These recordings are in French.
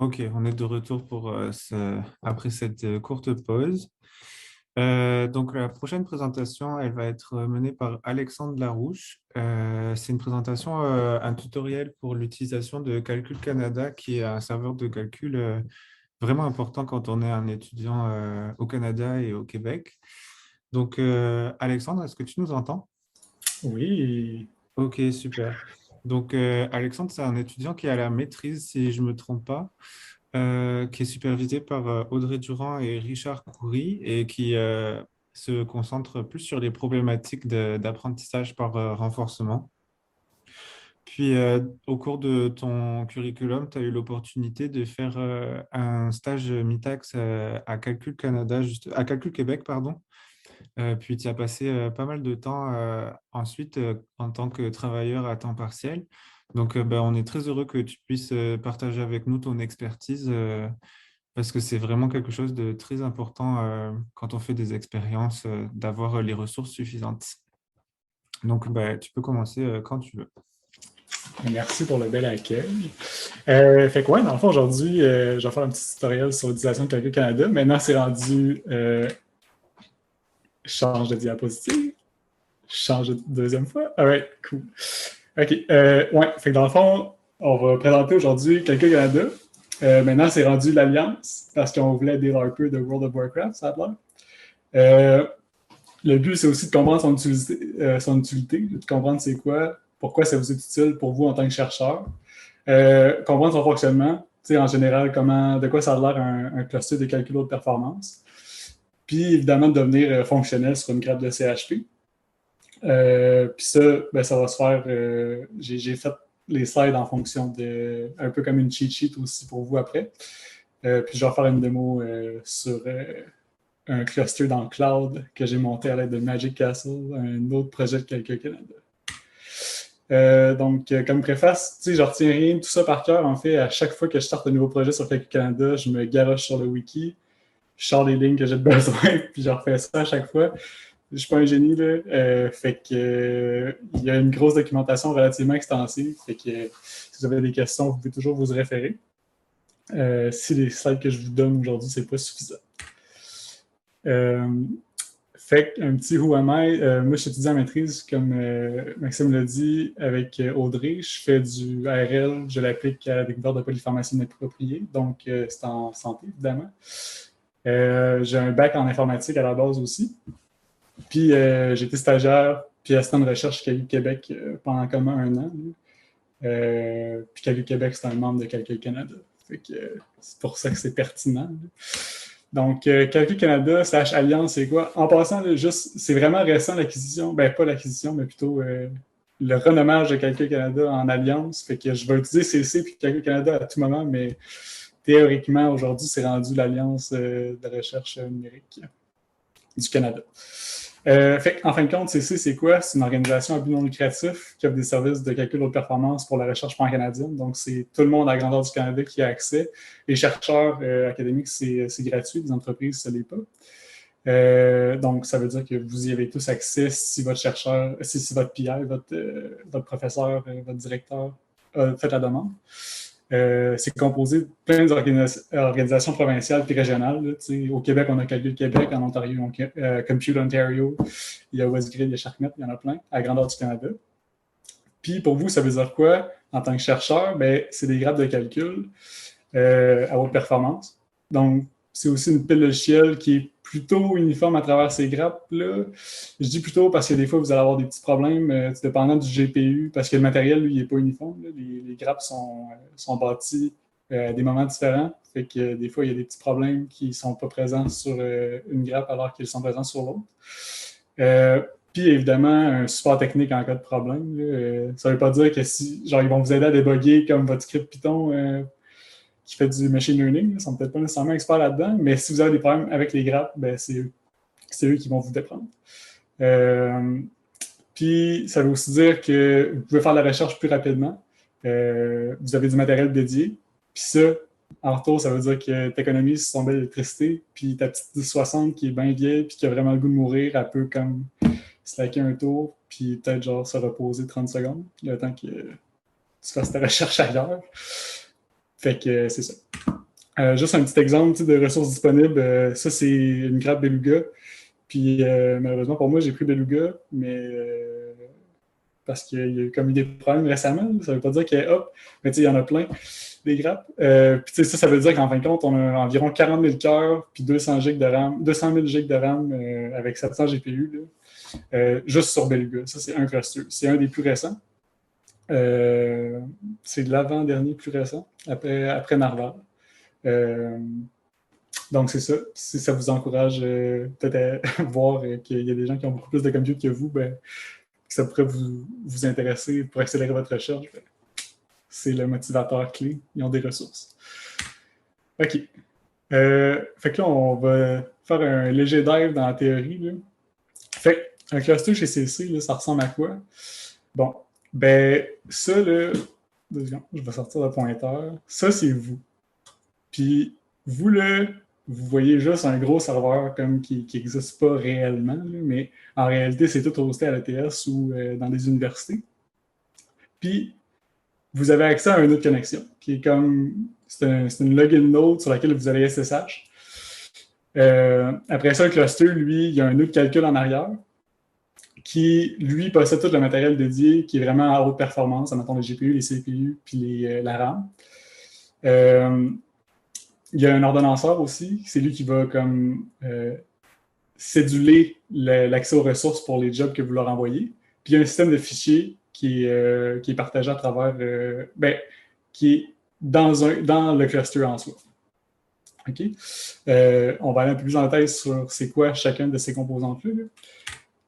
Ok, on est de retour pour après cette courte pause. Donc la prochaine présentation, elle va être menée par Alexandre Larouche. C'est une présentation, un tutoriel pour l'utilisation de Calcul Canada, qui est un serveur de calcul vraiment important quand on est un étudiant au Canada et au Québec. Donc Alexandre, est-ce que tu nous entends? Oui, Ok, super. Donc Alexandre, c'est un étudiant qui a la maîtrise, si je ne me trompe pas, qui est supervisé par Audrey Durand et Richard Coury et qui se concentre plus sur les problématiques d'apprentissage par renforcement. Puis, au cours de ton curriculum, tu as eu l'opportunité de faire un stage mi-tax à Calcul Canada, à Calcul Québec, pardon. Puis, tu as passé pas mal de temps ensuite en tant que travailleur à temps partiel. Donc, ben, on est très heureux que tu puisses partager avec nous ton expertise parce que c'est vraiment quelque chose de très important quand on fait des expériences, d'avoir les ressources suffisantes. Donc, ben, tu peux commencer quand tu veux. merci pour le bel accueil. Fait que ouais, dans le fond, aujourd'hui, je vais faire un petit tutoriel sur l'utilisation de Calcul Canada. Maintenant, c'est rendu change de diapositive. Change de deuxième fois. Alright, cool. OK. Ouais, fait que dans le fond, on va présenter aujourd'hui Calcul Canada. Maintenant, c'est rendu l'Alliance parce qu'on voulait des LARPers de World of Warcraft, ça a l'air. Euh, le but, c'est aussi de comprendre son utilité, de comprendre c'est quoi, pourquoi ça vous est utile pour vous en tant que chercheur. Comprendre son fonctionnement, en général, de quoi ça a l'air un cluster de calcul de performance. Puis évidemment, de devenir fonctionnel sur une grappe de CHP. Puis ça, ben, ça va se faire. J'ai fait les slides en fonction de. Un peu comme une cheat sheet aussi pour vous après. Puis je vais faire une démo sur un cluster dans le cloud que j'ai monté à l'aide de Magic Castle, un autre projet de Calcul Canada. Comme préface, je retiens rien de tout ça par cœur. En fait, à chaque fois que je starte un nouveau projet sur Calcul Canada, je me garoche sur le wiki, je sors les lignes que j'ai besoin, puis je refais ça à chaque fois. Je suis pas un génie, là. Il y a une grosse documentation relativement extensive. Fait que si vous avez des questions, vous pouvez toujours vous référer. Si les slides que je vous donne aujourd'hui, c'est pas suffisant. Euh, Fait un petit who am I. Moi, je suis étudiant en maîtrise, comme Maxime l'a dit, avec Audrey. Je fais du ARL, je l'applique à la découverte de polypharmacie inappropriée. Donc, c'est en santé, évidemment. J'ai un bac en informatique à la base aussi. Puis, j'ai été stagiaire, puis assistant de recherche chez Calcul Québec pendant comme un an. Puis Calcul Québec, c'est un membre de Calcul Canada. Fait que c'est pour ça que c'est pertinent. Donc, Calcul Canada / Alliance, c'est quoi? En passant, là, juste, c'est vraiment récent l'acquisition. Ben, pas l'acquisition, mais plutôt le renommage de Calcul Canada en Alliance. Fait que je vais utiliser CC puis Calcul Canada à tout moment, mais théoriquement, aujourd'hui, c'est rendu l'Alliance de recherche numérique du Canada. En fin de compte, CC, c'est quoi? C'est une organisation à but non lucratif qui offre des services de calcul de performance pour la recherche pan-canadienne. Donc, c'est tout le monde à la grandeur du Canada qui a accès. Les chercheurs académiques, c'est gratuit. Les entreprises, ça ne l'est pas. Donc, ça veut dire que vous y avez tous accès si votre chercheur, si votre PI, votre professeur, votre directeur fait la demande. C'est composé de plein d'organisations provinciales et régionales. Là, au Québec, on a Calcul Québec, en Ontario, on a Compute Ontario, il y a Westgrid, il y a Sharknet, il y en a plein, à la grandeur du Canada. Puis pour vous, ça veut dire quoi en tant que chercheur? Ben, c'est des grappes de calcul à haute performance. Donc, c'est aussi une pile logicielle qui est plutôt uniforme à travers ces grappes-là. Je dis plutôt parce que des fois, vous allez avoir des petits problèmes dépendant du GPU, parce que le matériel, lui, il n'est pas uniforme. Les grappes sont bâties à des moments différents. Fait que des fois, il y a des petits problèmes qui ne sont pas présents sur une grappe alors qu'ils sont présents sur l'autre. Puis évidemment, un support technique en cas de problème. Ça ne veut pas dire que si, genre, ils vont vous aider à débugger comme votre script Python qui fait du machine learning. Ils ne sont peut-être pas nécessairement experts là-dedans, mais si vous avez des problèmes avec les grappes, ben, c'est eux qui vont vous déprendre. Puis, ça veut aussi dire que vous pouvez faire la recherche plus rapidement. Vous avez du matériel dédié. Puis ça, en retour, ça veut dire que tu économises ton belle électricité. Puis ta petite 1060 qui est bien vieille puis qui a vraiment le goût de mourir, elle peut comme slacker un tour puis peut-être genre se reposer 30 secondes le temps que tu fasses ta recherche ailleurs. Fait que c'est ça. Juste un petit exemple de ressources disponibles. Ça, c'est une grappe Beluga. Puis malheureusement pour moi, j'ai pris Beluga, mais parce qu'il y a eu comme eu des problèmes récemment. Ça ne veut pas dire qu'il y a hop, mais il y en a plein, des grappes. Puis ça veut dire qu'en fin de compte, on a environ 40 000 cœurs, puis 200 000 gigs de RAM avec 700 GPU, là, juste sur Beluga. Ça, c'est un cluster. C'est un des plus récents. C'est l'avant-dernier plus récent, après Narval. Donc, c'est ça. Si ça vous encourage peut-être à voir qu'il y a des gens qui ont beaucoup plus de compute que vous, ben, que ça pourrait vous intéresser pour accélérer votre recherche, ben, c'est le motivateur clé. Ils ont des ressources. OK. Fait que là, on va faire un léger dive dans la théorie. Là. Fait un cluster chez CC, là, ça ressemble à quoi? Bon, ben, ça, là, je vais sortir le pointeur. Ça, c'est vous. Puis, vous, là, vous voyez juste un gros serveur comme qui n'existe pas réellement, là, mais en réalité, c'est tout hosté à l'ETS ou dans des universités. Puis, vous avez accès à une autre connexion, qui est comme, c'est une login node sur laquelle vous allez SSH. Après ça, le cluster, lui, il y a un autre calcul en arrière qui, lui, possède tout le matériel dédié qui est vraiment à haute performance, en mettant les GPU, les CPU, puis la RAM. Il y a un ordonnanceur aussi, c'est lui qui va comme céduler l'accès aux ressources pour les jobs que vous leur envoyez. Puis il y a un système de fichiers qui est partagé à travers, qui est dans le cluster en soi. OK? On va aller un peu plus en détail sur c'est quoi chacun de ces composantes-là. Là.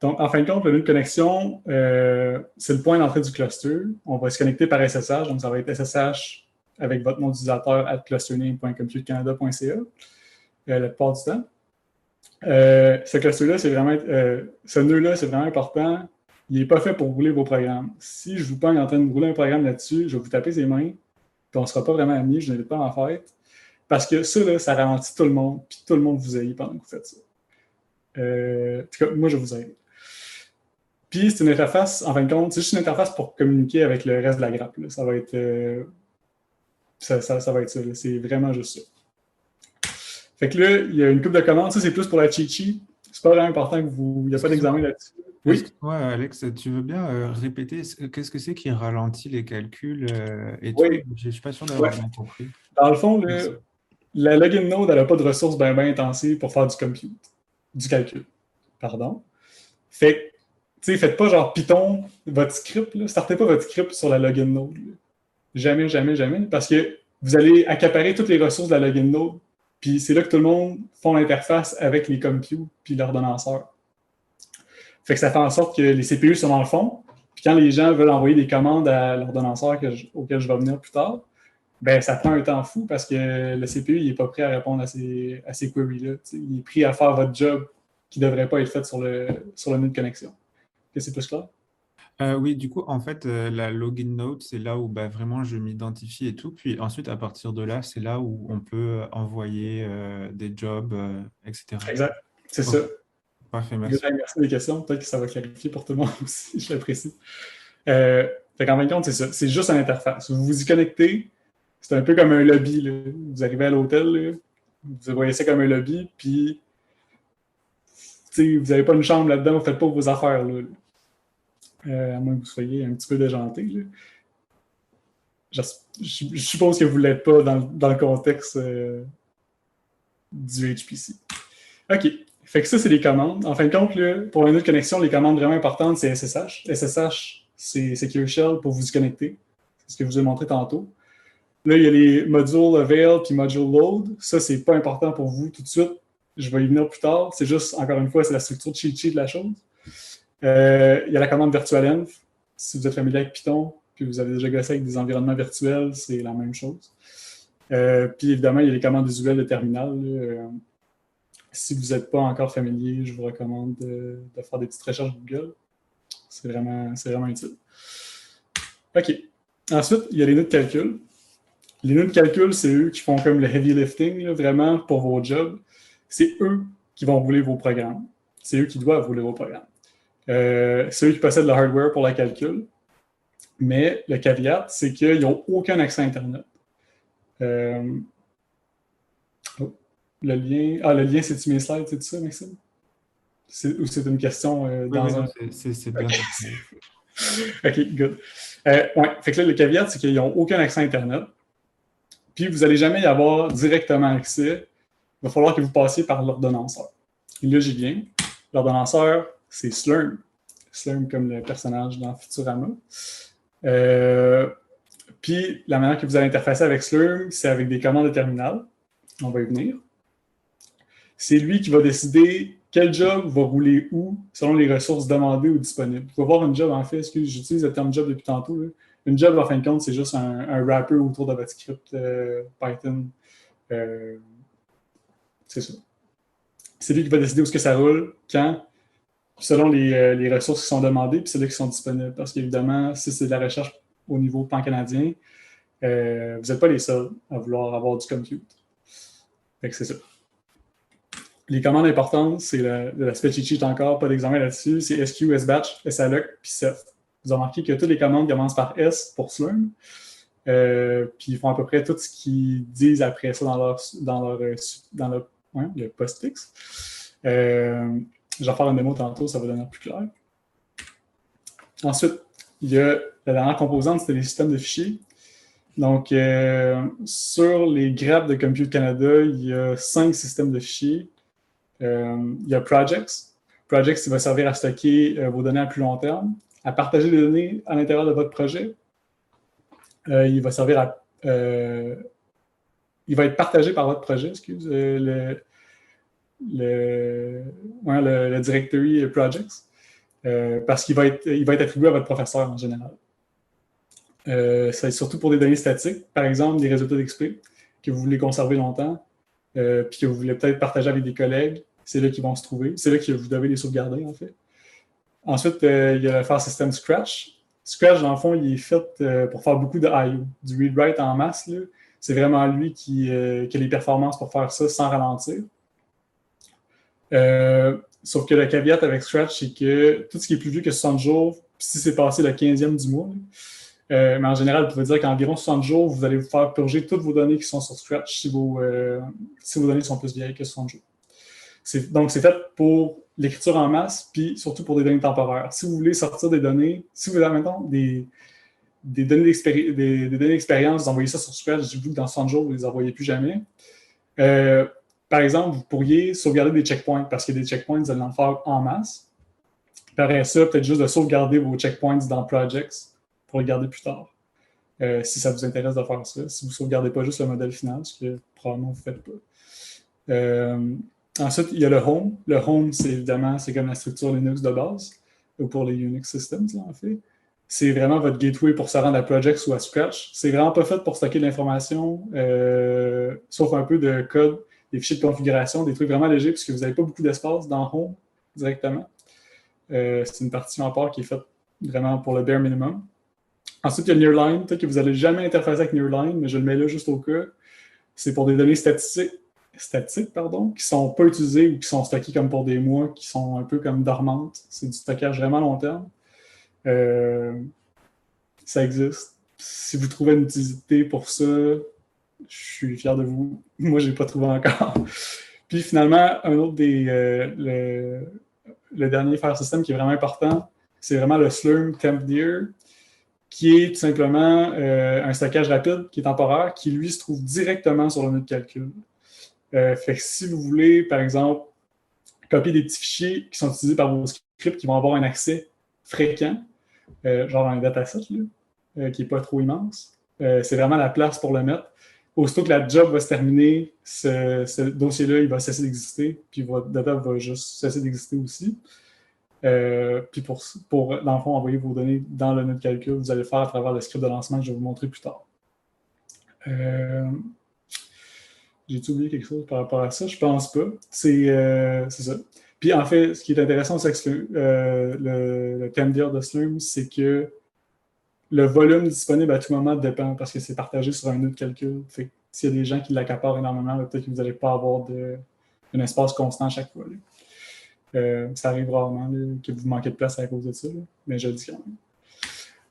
Donc, en fin de compte, le nœud de connexion, c'est le point d'entrée du cluster. On va se connecter par SSH, donc ça va être SSH avec votre nom d'utilisateur @clustername.computecanada.ca la plupart du temps. Ce cluster-là, c'est vraiment, ce nœud-là, c'est vraiment important. Il n'est pas fait pour rouler vos programmes. Si je vous pogne en train de rouler un programme là-dessus, je vais vous taper ses mains, puis on ne sera pas vraiment amis, je n'invite pas à en faire. Parce que ça, là, ça ralentit tout le monde, puis tout le monde vous haït pendant que vous faites ça. En tout cas, moi, je vous aide. Puis, c'est une interface, en fin de compte, c'est juste une interface pour communiquer avec le reste de la grappe. Là. Ça va être ça va être ça. Là. C'est vraiment juste ça. Fait que là, il y a une couple de commandes. Ça, c'est plus pour la cheat sheet. C'est pas vraiment important que vous. Il n'y a pas d'examen là-dessus. Oui. Excuse-moi, Alex, tu veux bien répéter qu'est-ce que c'est qui ralentit les calculs et Oui. tout? Je ne suis pas sûr d'avoir bien compris. Dans le fond, la login node, elle n'a pas de ressources bien intensives pour faire du calcul. Pardon. Fait que, tu sais, faites pas genre Python, votre script, là, startez pas votre script sur la login node. Là. Jamais, jamais, jamais, parce que vous allez accaparer toutes les ressources de la login node, puis c'est là que tout le monde font l'interface avec les compute puis l'ordonnanceur. Fait que ça fait en sorte que les CPU sont dans le fond, puis quand les gens veulent envoyer des commandes à l'ordonnanceur auquel je vais venir plus tard, ben ça prend un temps fou parce que le CPU n'est pas prêt à répondre à ces queries-là. T'sais. Il est pris à faire votre job qui ne devrait pas être fait sur le nœud de connexion. Est-ce que c'est plus clair? Oui, du coup, en fait, la login node, c'est là où vraiment je m'identifie et tout. Puis ensuite, à partir de là, c'est là où on peut envoyer des jobs, etc. Exact, c'est Oh, ça. parfait, merci. Merci des questions. Peut-être que ça va clarifier pour tout le monde aussi. Je l'apprécie. Fait qu'en fin de compte, c'est ça. C'est juste une interface. Vous vous y connectez. C'est un peu comme un lobby. Là. Vous arrivez à l'hôtel, là. Vous voyez ça comme un lobby, puis vous n'avez pas une chambre là-dedans, vous ne faites pas vos affaires. Là. À moins que vous soyez un petit peu déjanté. Là. Je suppose que vous ne l'êtes pas dans le contexte du HPC. OK. Fait que ça, c'est les commandes. En fin de compte, là, pour une autre connexion, les commandes vraiment importantes, c'est SSH. SSH, c'est Secure Shell pour vous y connecter. C'est ce que je vous ai montré tantôt. Là, il y a les modules avail puis module load. Ça, c'est pas important pour vous tout de suite. Je vais y venir plus tard. C'est juste, encore une fois, c'est la structure cheat sheet de la chose. Il y a la commande virtualenv. Si vous êtes familier avec Python, puis vous avez déjà gossé avec des environnements virtuels, c'est la même chose. Puis évidemment, il y a les commandes visuelles de terminal. Si vous n'êtes pas encore familier, je vous recommande de faire des petites recherches Google. C'est vraiment utile. OK. Ensuite, il y a les nœuds de calcul. Les nœuds de calcul, c'est eux qui font comme le heavy lifting, là, vraiment, pour vos jobs. C'est eux qui vont rouler vos programmes. C'est eux qui doivent rouler vos programmes. C'est eux qui possèdent le hardware pour le calcul. Mais le caveat, c'est qu'ils n'ont aucun accès à Internet. Euh, oh, le lien, c'est-tu mes slides, c'est ça, Maxime? Ou c'est une question Oui, oui, dans non, un... c'est bien OK, ton slide. OK, good. Ouais, fait que là, le caveat, c'est qu'ils n'ont aucun accès à Internet. Puis, vous n'allez jamais y avoir directement accès. Il va falloir que vous passiez par l'ordonnanceur. Et là, j'y viens. L'ordonnanceur, c'est Slurm. Slurm comme le personnage dans Futurama. Puis, la manière que vous allez interfacer avec Slurm, c'est avec des commandes de terminal. On va y venir. C'est lui qui va décider quel job va rouler où selon les ressources demandées ou disponibles. Il faut voir une job, en fait, j'utilise le terme job depuis tantôt. Là. Une job, en fin de compte, c'est juste un wrapper autour de votre script Python. C'est ça. C'est lui qui va décider où est-ce que ça roule, quand, selon les ressources qui sont demandées, puis c'est là qui sont disponibles. Parce qu'évidemment, si c'est de la recherche au niveau pan-canadien, vous n'êtes pas les seuls à vouloir avoir du compute. Fait que c'est ça. Les commandes importantes, c'est l'aspect cheat sheet encore, pas d'examen là-dessus, c'est SQ, SBatch, SALOC, puis CEF. Vous avez remarqué que toutes les commandes commencent par S pour Slurm, puis ils font à peu près tout ce qu'ils disent après ça dans le postfix. Je vais faire une démo tantôt, ça va devenir plus clair. Ensuite, il y a la dernière composante, c'était les systèmes de fichiers. Donc, sur les grappes de Compute Canada, il y a 5 systèmes de fichiers. Il y a Projects. Projects, il va servir à stocker vos données à plus long terme, à partager les données à l'intérieur de votre projet. Il va servir à... il va être partagé par votre projet, le directory Projects, parce qu'il va être attribué à votre professeur en général. C'est surtout pour des données statiques, par exemple des résultats d'XP que vous voulez conserver longtemps, puis que vous voulez peut-être partager avec des collègues. C'est là qu'ils vont se trouver. C'est là que vous devez les sauvegarder, en fait. Ensuite, il y a le file system Scratch. Scratch, dans le fond, il est fait pour faire beaucoup de I.O. Du read-write en masse. Là. C'est vraiment lui qui a les performances pour faire ça sans ralentir. Sauf que le caveat avec Scratch, c'est que tout ce qui est plus vieux que 60 jours, si c'est passé le 15e du mois, mais en général, vous pouvez dire qu'environ 60 jours, vous allez vous faire purger toutes vos données qui sont sur Scratch si vos données sont plus vieilles que 60 jours. Donc, c'est fait pour l'écriture en masse, puis surtout pour des données temporaires. Si vous voulez sortir des données, si vous avez maintenant des données d'expérience, vous envoyez ça sur Scratch, je vous que dans 60 jours, vous ne les envoyez plus jamais. Par exemple, vous pourriez sauvegarder des checkpoints, parce qu'il y a des checkpoints, vous allez en faire en masse. Après ça, peut-être juste de sauvegarder vos checkpoints dans Projects pour les garder plus tard. Si ça vous intéresse de faire ça. Si vous ne sauvegardez pas juste le modèle final, ce que probablement vous ne faites pas. Ensuite, il y a le Home. Le Home, c'est évidemment, c'est comme la structure Linux de base, ou pour les Unix Systems, là, en fait. C'est vraiment votre gateway pour se rendre à Projects ou à Scratch. C'est vraiment pas fait pour stocker de l'information, sauf un peu de code, des fichiers de configuration, des trucs vraiment légers, puisque vous n'avez pas beaucoup d'espace dans Home directement. C'est une partie en part qui est faite vraiment pour le bare minimum. Ensuite, il y a Nearline, peut-être que vous n'allez jamais interfacer avec Nearline, mais je le mets là juste au cas. C'est pour des données statiques, qui ne sont pas utilisées ou qui sont stockées comme pour des mois, qui sont un peu comme dormantes. C'est du stockage vraiment long terme. Ça existe. Si vous trouvez une utilité pour ça, je suis fier de vous. Moi, je n'ai pas trouvé encore. Puis finalement, un autre le dernier file system qui est vraiment important, c'est vraiment le Slurm TempDir, qui est tout simplement un stockage rapide qui est temporaire, qui lui se trouve directement sur le nœud de calcul. Fait que si vous voulez, par exemple, copier des petits fichiers qui sont utilisés par vos scripts qui vont avoir un accès fréquent, genre un dataset qui n'est pas trop immense, c'est vraiment la place pour le mettre. Aussitôt que la job va se terminer, ce dossier-là, il va cesser d'exister, puis votre data va juste cesser d'exister aussi. Puis pour, dans le fond, envoyer vos données dans le nœud de calcul, vous allez le faire à travers le script de lancement que je vais vous montrer plus tard. J'ai-tu oublié quelque chose par rapport à ça? Je pense pas. C'est ça. Puis en fait, ce qui est intéressant avec le TempDir de Slurm, c'est que le volume disponible à tout moment dépend parce que c'est partagé sur un nœud de calcul. Fait que s'il y a des gens qui l'accaparent énormément, peut-être que vous n'allez pas avoir un espace constant à chaque fois. Ça arrive rarement que vous manquez de place à cause de ça, mais je le dis quand même.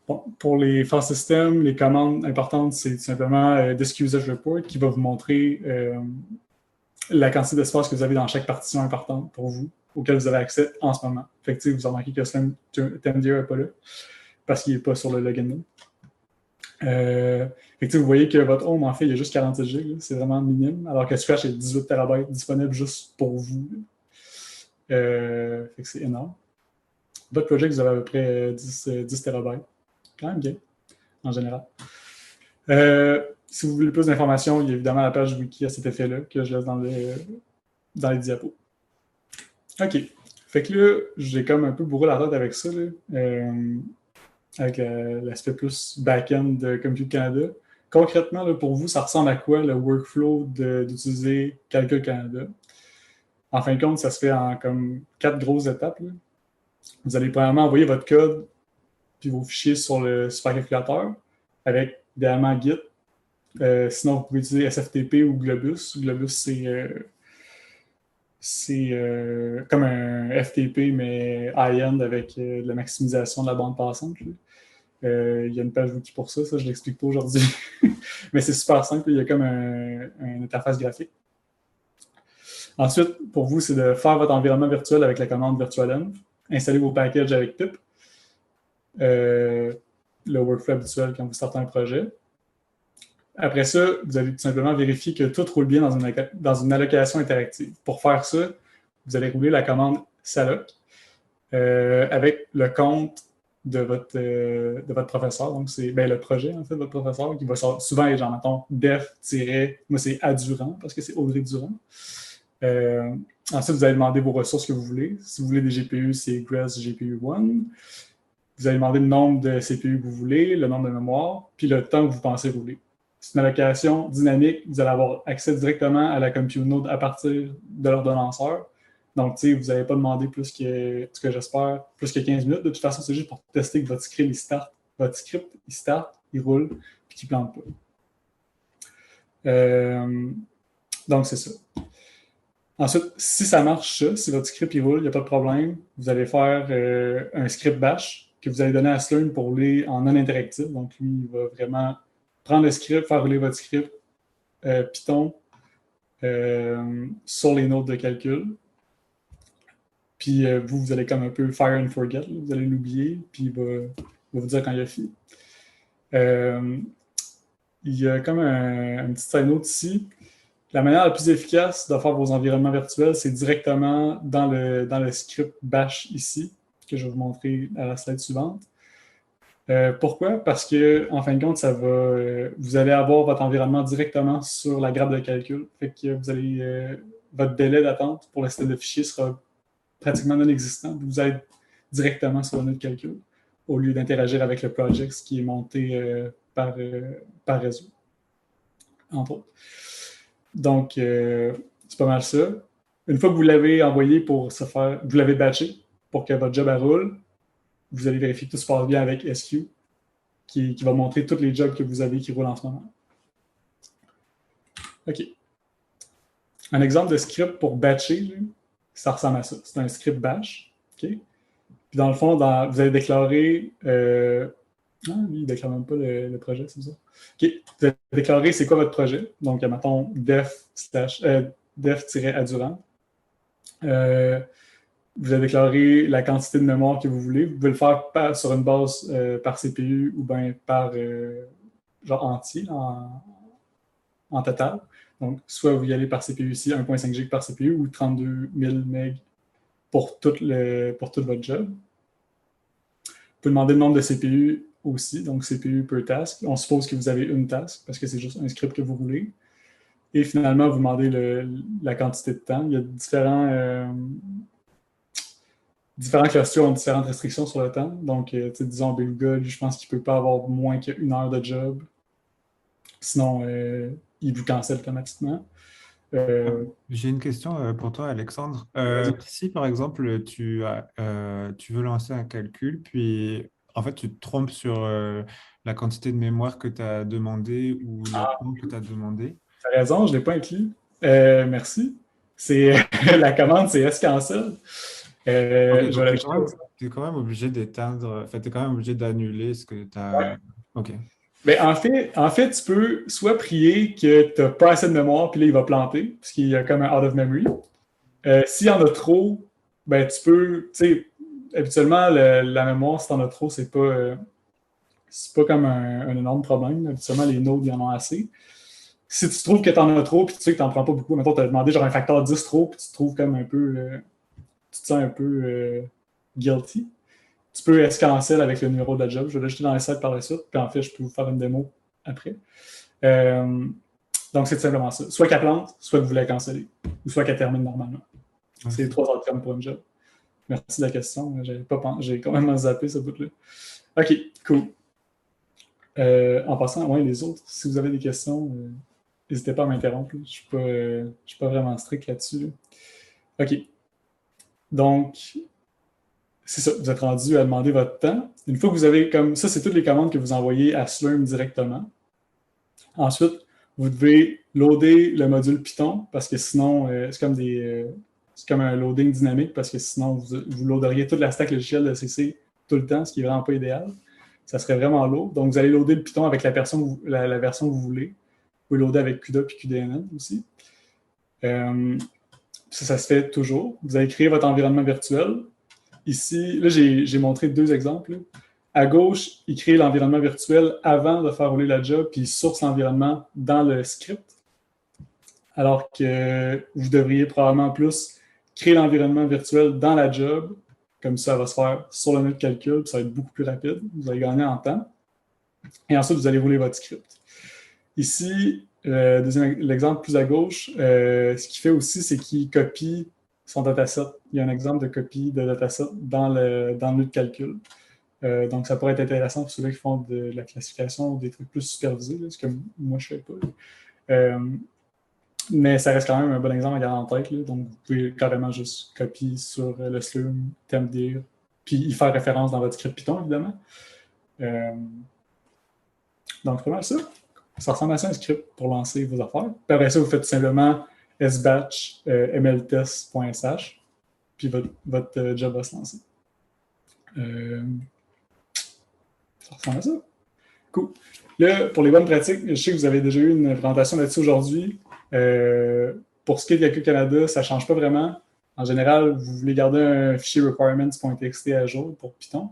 Bon, pour les file systems, les commandes importantes, c'est tout simplement Disk Usage Report qui va vous montrer la quantité d'espace que vous avez dans chaque partition importante pour vous, auquel vous avez accès en ce moment. Fait que vous remarquez que SlamTenDir n'est pas là parce qu'il n'est pas sur le login. Vous voyez que votre home, en fait, il y a juste 46 GB, c'est vraiment minime, alors que Scratch est 18 TB disponible juste pour vous. Fait que c'est énorme. Votre projet, vous avez à peu près 10 TB. Quand même bien, en général. Si vous voulez plus d'informations, il y a évidemment la page wiki à cet effet-là que je laisse dans les diapos. OK. Fait que là, j'ai comme un peu bourré la tête avec ça, là, avec l'aspect plus back-end de Compute Canada. Concrètement, là, pour vous, ça ressemble à quoi le workflow d'utiliser Calcul Canada? En fin de compte, ça se fait en comme 4 grosses étapes. Là. Vous allez premièrement envoyer votre code puis vos fichiers sur le supercalculateur avec idéalement Git. Sinon, vous pouvez utiliser SFTP ou Globus. Globus, c'est comme un FTP, mais high-end avec de la maximisation de la bande passante. Il y a une page wiki pour ça, je ne l'explique pas aujourd'hui. Mais c'est super simple, il y a comme une interface graphique. Ensuite, pour vous, c'est de faire votre environnement virtuel avec la commande virtualenv, installer vos packages avec pip, le workflow habituel quand vous startez un projet. Après ça, vous allez tout simplement vérifier que tout roule bien dans une allocation interactive. Pour faire ça, vous allez rouler la commande salloc avec le compte de votre professeur. Donc, c'est le projet, en fait, de votre professeur, qui va souvent être genre, mettons, def- moi, c'est Adurand, parce que c'est Audrey Durand. Ensuite, vous allez demander vos ressources que vous voulez. Si vous voulez des GPU, c'est Grace GPU1. Vous allez demander le nombre de CPU que vous voulez, le nombre de mémoire, puis le temps que vous pensez rouler. C'est une allocation dynamique. Vous allez avoir accès directement à la Compute Node à partir de l'ordonnanceur. Donc, vous n'allez pas demander plus que, ce que j'espère, plus que 15 minutes. De toute façon, c'est juste pour tester que votre script, il start. Votre script, il start, il roule, puis qu'il ne plante pas. Donc, c'est ça. Ensuite, si ça marche, si votre script il roule, il n'y a pas de problème, vous allez faire un script bash que vous allez donner à Slurm pour rouler en non interactif. Donc, lui, il va vraiment prendre le script, faire rouler votre script Python sur les nodes de calcul. Puis vous allez comme un peu fire and forget. Là. Vous allez l'oublier, puis il va vous dire quand il a fini. Il y a comme un petit side note ici. La manière la plus efficace de faire vos environnements virtuels, c'est directement dans le script bash ici, que je vais vous montrer à la slide suivante. Pourquoi? Parce que, en fin de compte, vous allez avoir votre environnement directement sur la grappe de calcul. Fait que votre délai d'attente pour le système de fichiers sera pratiquement non existant. Vous allez directement sur le nœud de calcul au lieu d'interagir avec le project qui est monté par réseau, entre autres. Donc, c'est pas mal ça. Une fois que vous l'avez envoyé vous l'avez batché pour que votre job roule, vous allez vérifier que tout se passe bien avec SQ, qui va montrer tous les jobs que vous avez qui roulent en ce moment. OK. Un exemple de script pour batcher, ça ressemble à ça. C'est un script bash. OK. Puis dans le fond, vous allez déclarer... non, lui, il ne déclare même pas le projet, c'est ça. OK. Vous allez déclarer c'est quoi votre projet. Donc, mettons def-adurant. Vous allez déclarer la quantité de mémoire que vous voulez. Vous pouvez le faire sur une base par CPU ou bien par genre entier en total. Donc, soit vous y allez par CPU ici, 1.5 GB par CPU ou 32 000 MB pour tout votre job. Vous pouvez demander le nombre de CPU aussi, donc CPU per task. On suppose que vous avez une task parce que c'est juste un script que vous roulez. Et finalement, vous demandez la quantité de temps. Il y a différents clusters ont différentes restrictions sur le temps. Donc, disons, Beluga, je pense qu'il ne peut pas avoir moins qu'une heure de job. Sinon, il vous cancelle automatiquement. J'ai une question pour toi, Alexandre. Si, par exemple, tu veux lancer un calcul, puis en fait, tu te trompes sur la quantité de mémoire que tu as demandé ou le temps que tu as demandé. Tu as raison, je ne l'ai pas inclus. Merci. La commande, c'est scancel. Ok, Je donc vais l'ajouter au t'es quand même obligé d'éteindre, enfin, t'es quand même obligé d'annuler ce que tu as. ouais. Ok. Ben, en fait, tu peux soit prier que tu n'as pas assez de mémoire, puis là, il va planter, parce qu'il y a comme un out of memory. S'il y en a trop, ben, tu peux, tu sais, habituellement, la mémoire, si tu en as trop, c'est pas comme un énorme problème. Habituellement, les nodes, ils en ont assez. Si tu trouves que tu en as trop, puis tu sais que tu n'en prends pas beaucoup, mettons, tu as demandé genre un facteur 10 trop, puis tu te trouves comme un peu, tu te sens un peu guilty, tu peux escancel avec le numéro de la job. Je vais l'ajouter dans les sites par la suite, puis en fait, je peux vous faire une démo après. Euh, donc, c'est tout simplement ça. Soit qu'elle plante, soit que vous la cancellez, ou soit qu'elle termine normalement. C'est les Ok. 3 outcomes pour une job. Merci de la question. J'ai quand même zappé ce bout-là. OK, cool. En passant, ouais, les autres, si vous avez des questions, n'hésitez pas à m'interrompre. Je ne suis pas vraiment strict là-dessus. OK. Donc, c'est ça. Vous êtes rendu à demander votre temps. Une fois que vous avez comme ça, c'est toutes les commandes que vous envoyez à Slurm directement. Ensuite, vous devez loader le module Python parce que sinon, c'est comme un loading dynamique parce que sinon, vous loaderiez toute la stack logicielle de CC tout le temps, ce qui est vraiment pas idéal. Ça serait vraiment lourd. Donc, vous allez loader le Python avec la version que vous voulez. Vous pouvez loader avec CUDA et QDNN aussi. Ça se fait toujours. Vous allez créer votre environnement virtuel. Ici, là, j'ai montré 2 exemples. Là. À gauche, il crée l'environnement virtuel avant de faire rouler la job, puis il source l'environnement dans le script. Alors que vous devriez probablement plus créer l'environnement virtuel dans la job. Comme ça va se faire sur le nœud de calcul, puis ça va être beaucoup plus rapide. Vous allez gagner en temps. Et ensuite, vous allez rouler votre script. Ici, l'exemple plus à gauche, ce qu'il fait aussi, c'est qu'il copie son dataset. Il y a un exemple de copie de dataset dans le nœud de calcul. Donc, ça pourrait être intéressant pour ceux qui font de la classification ou des trucs plus supervisés, là, ce que moi, je ne fais pas. Mais ça reste quand même un bon exemple à garder en tête. Là. Donc, vous pouvez carrément juste copier sur le slum, temdir, puis y faire référence dans votre script Python, évidemment. Donc, c'est pas mal ça. Ça ressemble à ça un script pour lancer vos affaires. Puis après ça, vous faites tout simplement sbatch mltest.sh, puis votre job va se lancer. Ça ressemble à ça. Cool. Là, pour les bonnes pratiques, je sais que vous avez déjà eu une présentation là-dessus aujourd'hui. Pour ce qui est de Calcul Canada, ça ne change pas vraiment. En général, vous voulez garder un fichier requirements.txt à jour pour Python,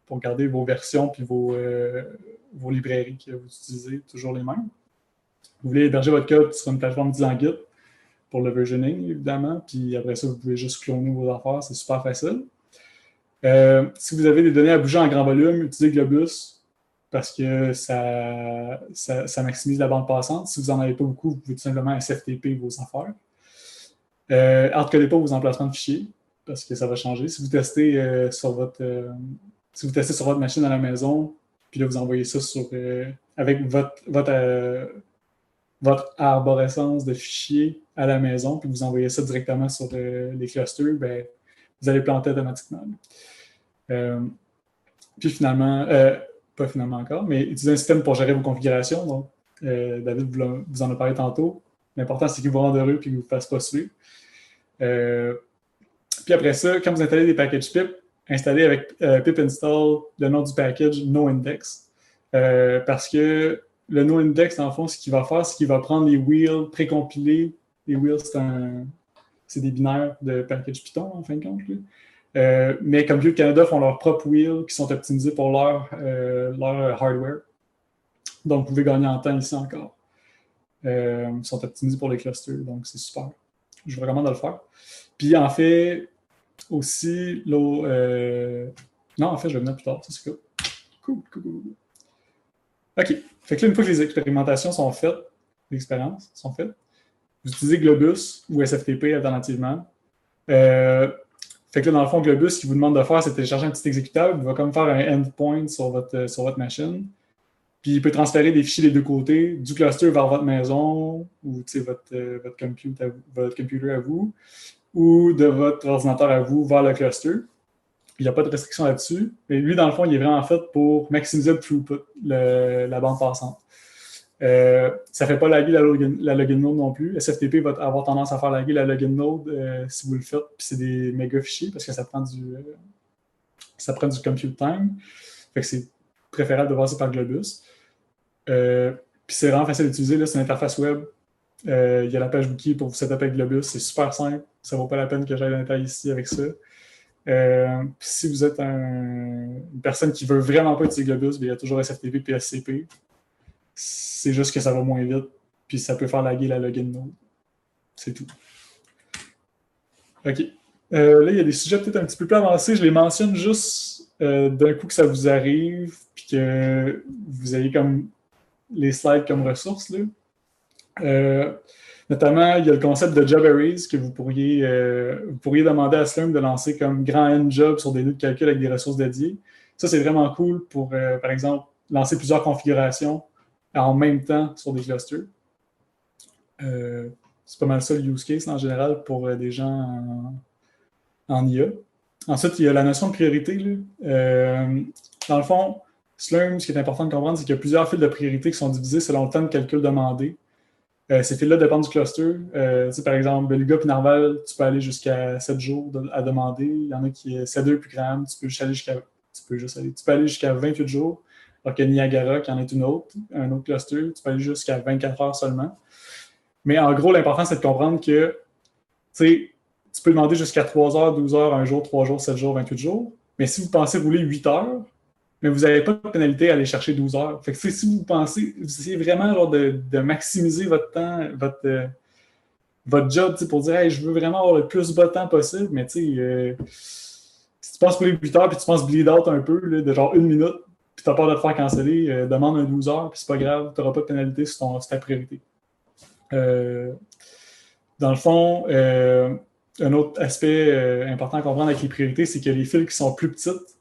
pour garder vos versions puis vos librairies que vous utilisez, toujours les mêmes. Vous voulez héberger votre code sur une plateforme disant Git pour le versioning, évidemment. Puis après ça, vous pouvez juste cloner vos affaires. C'est super facile. Si vous avez des données à bouger en grand volume, utilisez Globus parce que ça maximise la bande passante. Si vous n'en avez pas beaucoup, vous pouvez tout simplement SFTP vos affaires. Hardcodez pas vos emplacements de fichiers parce que ça va changer. Si vous testez sur votre machine à la maison, puis là, vous envoyez ça avec votre arborescence de fichiers à la maison, puis vous envoyez ça directement sur les clusters, ben, vous allez planter automatiquement. Puis finalement, pas finalement encore, mais utilisez un système pour gérer vos configurations. Donc, David vous en a parlé tantôt. L'important, c'est qu'il vous rende heureux et qu'il ne vous fasse pas suivre. Puis après ça, quand vous installez des packages pip, installez avec pip install le nom du package noindex. Parce que le noindex, dans le fond, ce qu'il va faire, c'est qu'il va prendre les wheels précompilés. Les wheels, c'est des binaires de package Python, en fin de compte. Mais comme Calcul Canada font leurs propres wheels qui sont optimisés pour leur hardware. Donc, vous pouvez gagner en temps ici encore. Ils sont optimisés pour les clusters, donc c'est super. Je vous recommande de le faire. Puis en fait, aussi, non, en fait, je vais venir plus tard. Ça, c'est cool. Cool. OK. Fait que là, une fois que les expérimentations sont faites, les expériences sont faites, vous utilisez Globus ou SFTP alternativement. Fait que là, dans le fond, Globus, ce qu'il vous demande de faire, c'est de télécharger un petit exécutable. Il va comme faire un endpoint sur votre machine. Puis il peut transférer des fichiers des deux côtés, du cluster vers votre maison, ou votre computer à vous, ou de votre ordinateur à vous vers le cluster. Il n'y a pas de restriction là-dessus. Mais lui, dans le fond, il est vraiment fait pour maximiser le throughput, la bande passante. Ça ne fait pas laguer la login node non plus. SFTP va avoir tendance à faire laguer la login node si vous le faites, puis c'est des méga fichiers parce que ça prend du compute time. Fait que c'est préférable de passer par Globus. Puis c'est vraiment facile d'utiliser. Là, c'est une interface web. Il y a la page wiki pour vous setup avec Globus. C'est super simple. Ça ne vaut pas la peine que j'aille dans le détail ici avec ça. Si vous êtes une personne qui ne veut vraiment pas utiliser Globus, il y a toujours SFTP et SCP. C'est juste que ça va moins vite, puis ça peut faire laguer la login node. C'est tout. OK. Là, il y a des sujets peut-être un petit peu plus avancés. Je les mentionne juste d'un coup que ça vous arrive, puis que vous ayez comme les slides comme ressources. Là. Notamment, il y a le concept de job arrays que vous pourriez demander à Slurm de lancer comme grand N job sur des nœuds de calcul avec des ressources dédiées. Ça, c'est vraiment cool pour, par exemple, lancer plusieurs configurations en même temps sur des clusters. C'est pas mal ça le use case en général pour des gens en IA. Ensuite, il y a la notion de priorité. Dans le fond, Slurm, ce qui est important de comprendre, c'est qu'il y a plusieurs fils de priorité qui sont divisés selon le temps de calcul demandé. Ces fils-là dépendent du cluster. Par exemple, Beluga et Narval, tu peux aller jusqu'à 7 jours à demander. Il y en a qui C2 et plus grand, tu peux aller jusqu'à 28 jours. Alors que Niagara, qui en est un autre cluster, tu peux aller jusqu'à 24 heures seulement. Mais en gros, l'important, c'est de comprendre que tu peux demander jusqu'à 3 heures, 12 heures, 1 jour, 3 jours, 7 jours, 28 jours. Mais si vous pensez rouler 8 heures, mais vous n'avez pas de pénalité à aller chercher 12 heures. Fait que si vous pensez, vous essayez vraiment genre, de maximiser votre temps, votre job pour dire hey, je veux vraiment avoir le plus bas temps possible, mais si tu penses rouler 8 heures puis tu penses bleed out un peu, là, de genre 1 minute, puis tu as peur de te faire canceller, demande un 12 heures, puis c'est pas grave, tu n'auras pas de pénalité sur ta priorité. Dans le fond, un autre aspect important à comprendre avec les priorités, c'est que les files qui sont plus petites,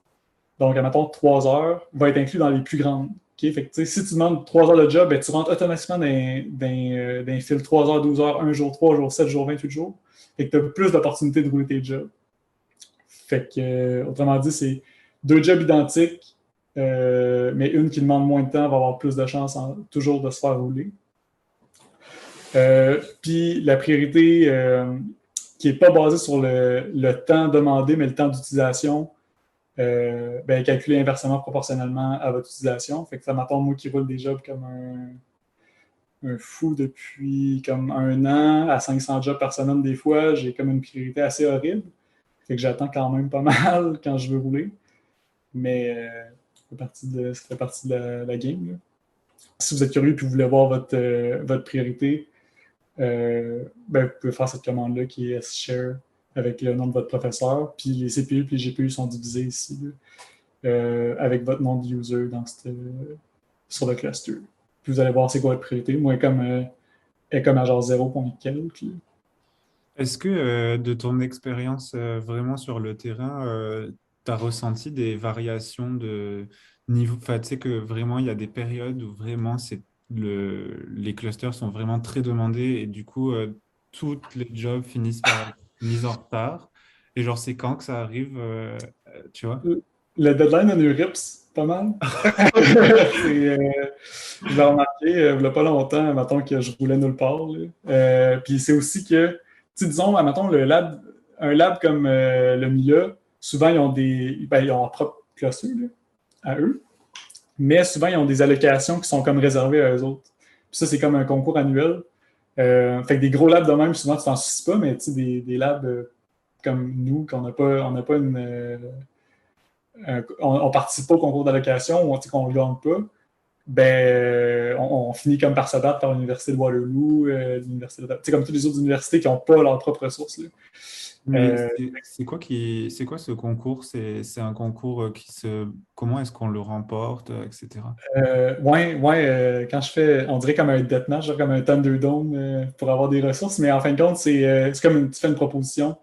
donc, admettons, 3 heures, va être inclus dans les plus grandes. Okay? Fait que, si tu demandes 3 heures de job, ben, tu rentres automatiquement dans un fil 3 heures, 12 heures, 1 jour, 3 jours, 7 jours, 28 jours. Fait que tu as plus d'opportunités de rouler tes jobs. Fait que, autrement dit, c'est 2 jobs identiques, mais une qui demande moins de temps va avoir plus de chances toujours de se faire rouler. Puis la priorité qui n'est pas basée sur le temps demandé, mais le temps d'utilisation, est calculé inversement proportionnellement à votre utilisation. Fait que ça m'attend, moi, qui roule des jobs comme un fou depuis comme 1 an, à 500 jobs par semaine des fois, j'ai comme une priorité assez horrible. Fait que j'attends quand même pas mal quand je veux rouler. Mais ça fait partie de la game. Là. Si vous êtes curieux et vous voulez voir votre priorité, vous pouvez faire cette commande-là qui est S-Share avec le nom de votre professeur. Puis les CPU et les GPU sont divisés ici avec votre nom de user sur le cluster. Puis vous allez voir c'est quoi votre priorité. Moi, est comme à genre 0. Quelques. Est-ce que de ton expérience vraiment sur le terrain, tu as ressenti des variations de niveau? Enfin, tu sais que vraiment, il y a des périodes où vraiment les clusters sont vraiment très demandés et du coup, toutes les jobs finissent par être mis en retard. Et genre, c'est quand que ça arrive, tu vois? Le deadline en URIPS, pas mal. Je l'ai remarqué il n'y a pas longtemps, mettons que je roulais nulle part. Puis c'est aussi que, disons, mettons, un lab comme le MILA, souvent, ils ont leur propre cluster à eux, mais souvent, ils ont des allocations qui sont comme réservées à eux autres. Puis ça, c'est comme un concours annuel. Fait que des gros labs de même, souvent, tu t'en soucies pas, mais des labs comme nous, qu'on n'a pas une... on ne participe pas au concours d'allocation ou qu'on ne le gagne pas, on finit comme par se battre par l'Université de Waterloo, l'Université de... comme toutes les autres universités qui n'ont pas leurs propres ressources. Là. Mais c'est quoi ce concours? C'est un concours comment est-ce qu'on le remporte, etc. Quand je fais, on dirait comme un deathmatch, comme un Thunderdome pour avoir des ressources, mais en fin de compte, c'est comme tu fais une proposition.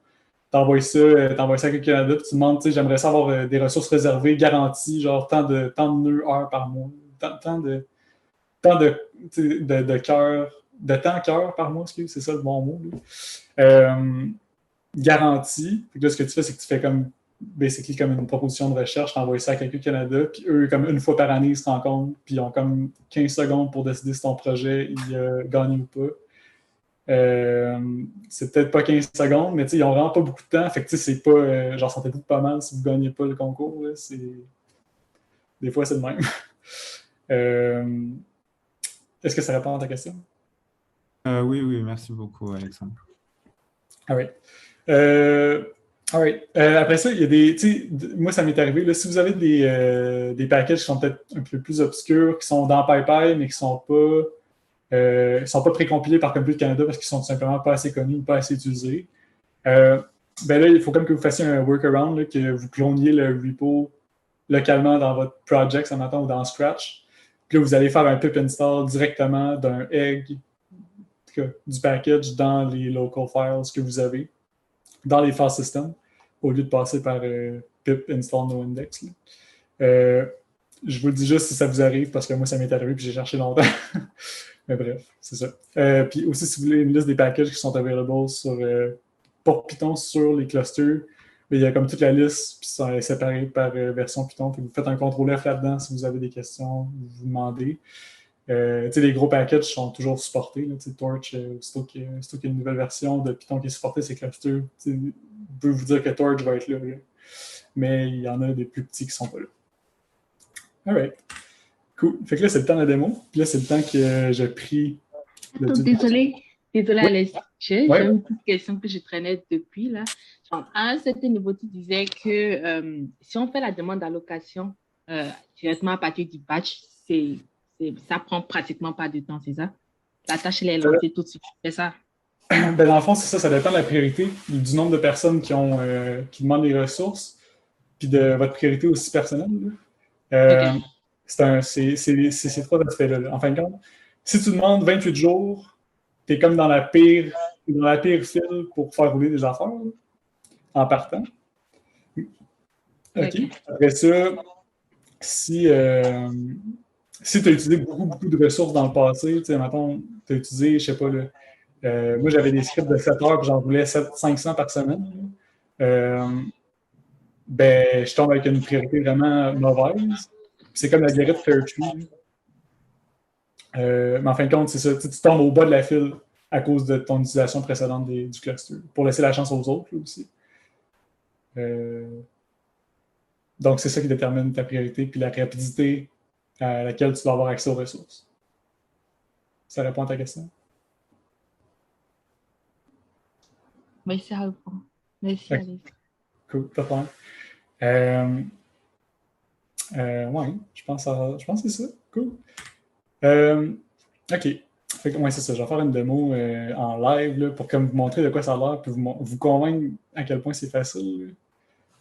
T'envoies ça à quelqu'un d'autre, tu demandes, j'aimerais ça avoir des ressources réservées, garanties, genre tant de nœuds heures par mois, tant de temps par mois, c'est ça le bon mot. Garantie. Là, ce que tu fais, c'est que tu fais comme basically comme une proposition de recherche, t'envoies ça à quelqu'un au Canada, puis eux, comme une fois par année, ils se rencontrent, puis ils ont comme 15 secondes pour décider si ton projet il a gagné ou pas. C'est peut-être pas 15 secondes, mais ils ont vraiment pas beaucoup de temps. Fait que c'est pas. Genre, sentez-vous pas mal si vous gagnez pas le concours. Là, des fois, c'est le même. Euh, Est-ce que ça répond à ta question? Oui, oui, merci beaucoup, Alexandre. Ah oui. All right. Après ça, il y a des. Moi, ça m'est arrivé. Là, si vous avez des packages qui sont peut-être un peu plus obscurs, qui sont dans PyPy, mais qui ne sont pas précompilés par Compute Canada parce qu'ils sont tout simplement pas assez connus ou pas assez utilisés. Ben là, il faut comme que vous fassiez un workaround, là, que vous cloniez le repo localement dans votre project, ça m'attend, ou dans Scratch. Puis là, vous allez faire un pip install directement d'un egg du package dans les local files que vous avez, dans les file systems, au lieu de passer par pip install no index. Je vous le dis juste si ça vous arrive, parce que moi, ça m'est arrivé puis j'ai cherché longtemps. Mais bref, c'est ça. Puis aussi, si vous voulez une liste des packages qui sont available pour Python sur les clusters, il y a comme toute la liste, puis ça est séparé par version Python. Puis vous faites un contrôle F là-dedans si vous avez des questions, vous demandez. Les gros packages sont toujours supportés. Là, Torch, aussitôt qu'il y a une nouvelle version de Python qui est supportée, c'est clusters. Je peux vous dire que Torch va être là. Mais il y en a des plus petits qui ne sont pas là. All right. Cool. Fait que là, c'est le temps de la démo. Puis là, c'est le temps que j'ai pris. Désolée, Alex. J'ai une petite question que je traînais depuis là. Genre, à un certain niveau, tu disais que si on fait la demande d'allocation directement à partir du batch, ça prend pratiquement pas de temps, c'est ça? La tâche, elle est lancée tout de suite, c'est ça? Ben, dans le fond, c'est ça. Ça dépend de la priorité, du nombre de personnes qui demandent les ressources, puis de votre priorité aussi personnelle. Okay. C'est ces trois aspects-là. Là. En fin de compte, si tu demandes 28 jours, tu es comme dans la pire file pour faire rouler des affaires là, en partant. OK. Okay. Après ça, si tu as utilisé beaucoup de ressources dans le passé, tu sais, mettons, tu as utilisé, je sais pas, là, moi j'avais des scripts de 7 heures, puis j'en voulais 500 par semaine. Ben, je tombe avec une priorité vraiment mauvaise. C'est comme la guérite Fairtree. Mais en fin de compte, c'est ça. Tu tombes au bas de la file à cause de ton utilisation précédente du cluster. Pour laisser la chance aux autres là, aussi. Donc, c'est ça qui détermine ta priorité puis la rapidité à laquelle tu vas avoir accès aux ressources. Ça répond à ta question? Oui, ça répond. Merci, okay. Alex. Cool, pas de problème. Ouais, je pense que c'est ça. Cool. OK. Fait que, ouais, c'est ça. Je vais faire une démo en live là, pour comme vous montrer de quoi ça a l'air puis vous convaincre à quel point c'est facile.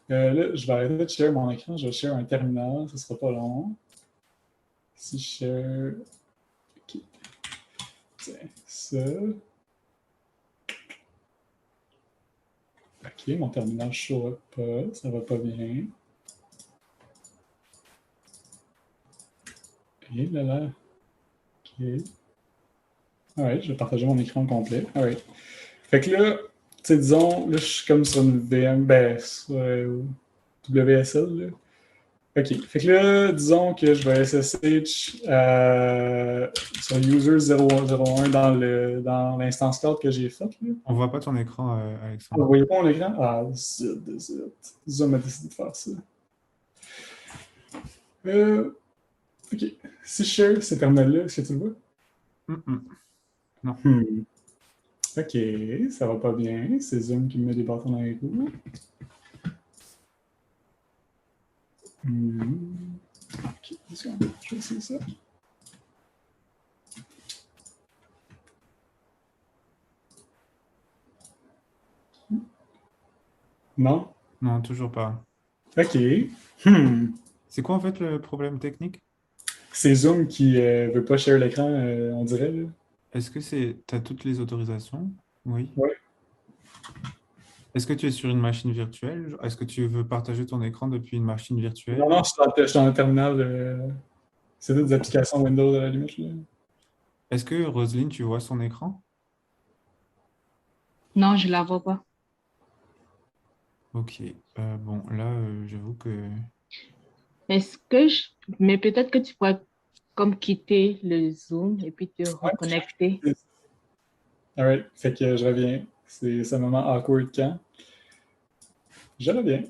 Là, je vais arrêter de share mon écran. Je vais share un terminal. Ça ne sera pas long. Si je share... OK. Tiens, ça. OK, mon terminal ne show pas. Ça va pas bien. Et là. OK. Alright, je vais partager mon écran complet. Alright. Fait que là, tu sais, disons, là, je suis comme sur une VM, sur WSL, là. OK. Fait que là, disons que je vais SSH sur user001 dans l'instance cloud que j'ai faite. On voit pas ton écran, Alexandre. Vous voyez pas mon écran? Ah, zut. Zoom a décidé de faire ça. OK. Si je share ce terminal-là, est-ce que tu le vois? Non. OK, ça va pas bien. C'est Zoom qui me met des bâtons dans les roues. OK, je vais essayer ça. Non? Non, toujours pas. OK. C'est quoi en fait le problème technique? C'est Zoom qui veut pas share l'écran, on dirait. Là. Est-ce que tu as toutes les autorisations? Oui. Oui. Est-ce que tu es sur une machine virtuelle? Est-ce que tu veux partager ton écran depuis une machine virtuelle? Non, je suis dans un terminal. C'est des applications Windows à la limite. Là. Est-ce que Roselyne, tu vois son écran? Non, je la vois pas. Ok. Bon, là, j'avoue que... Est-ce que je... Mais peut-être que tu pourrais comme quitter le Zoom et puis te reconnecter. Ouais. Alright, fait que je reviens. C'est un moment awkward quand. Je reviens.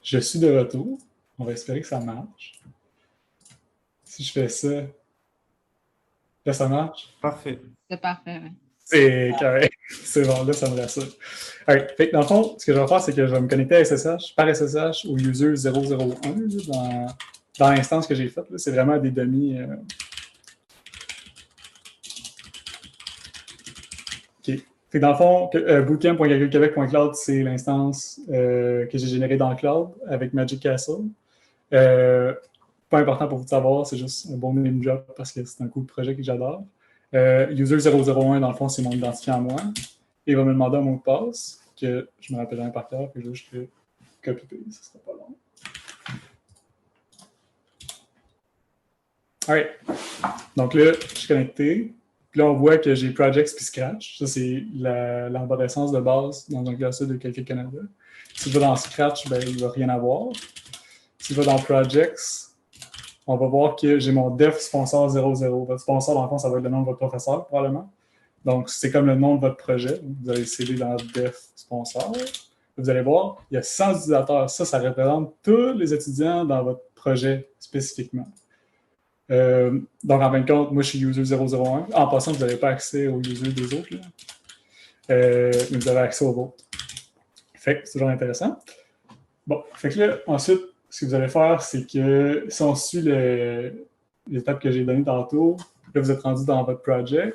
Je suis de retour. On va espérer que ça marche. Si je fais ça, là, ça marche. Parfait. C'est parfait, ouais. C'est correct. C'est bon, là, ça me rassure. Alright. Fait que dans le fond, ce que je vais faire, c'est que je vais me connecter à SSH, par SSH au user 001 dans l'instance que j'ai faite. C'est vraiment des dummies. OK. Fait que dans le fond, bootcamp.calculquebec.cloud, c'est l'instance que j'ai générée dans le cloud avec Magic Castle. Pas important pour vous de savoir, c'est juste un bon name job parce que c'est un cool projet que j'adore. User 001, dans le fond, c'est mon identifiant à moi. Et il va me demander un mot de passe que je me rappellerai par cœur, puis là, je fais copy-paste, ça sera pas long. Alright. Donc là, je suis connecté. Puis là, on voit que j'ai Projects puis Scratch. Ça, c'est l'arborescence de base dans un classeur de Calcul Canada. Si je vais dans Scratch, ben, il ne va rien avoir. Si je vais dans Projects, on va voir que j'ai mon def sponsor 00. Votre sponsor, dans le fond, ça va être le nom de votre professeur, probablement. Donc, c'est comme le nom de votre projet. Vous allez céder dans def sponsor. Vous allez voir, il y a 100 utilisateurs. Ça représente tous les étudiants dans votre projet spécifiquement. Donc, en fin de compte, moi, je suis user 001. En passant, vous n'avez pas accès aux users des autres. Mais vous avez accès aux vôtres. Fait que c'est toujours intéressant. Bon, fait que là, ensuite, ce que vous allez faire, c'est que si on suit l'étape que j'ai donnée tantôt, là, vous êtes rendu dans votre projet.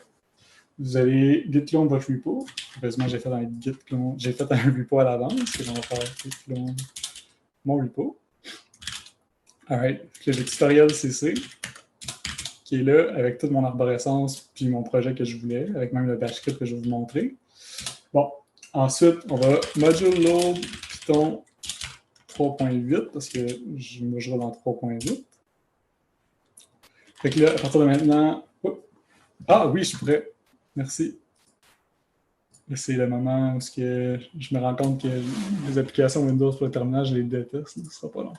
Vous allez git clone votre repo. Heureusement, j'ai fait un git clone. J'ai fait un repo à l'avance. On va faire git clone mon repo. Alright. J'ai le tutoriel CC qui est là avec toute mon arborescence puis mon projet que je voulais, avec même le bash script que je vais vous montrer. Bon. Ensuite, on va module load Python 3.8 parce que moi, je vais dans 3.8. Fait que là, à partir de maintenant... Oh, ah oui, je pourrais. Merci. Là, c'est le moment où je me rends compte que les applications Windows pour le terminal, je les déteste. Ce ne sera pas long.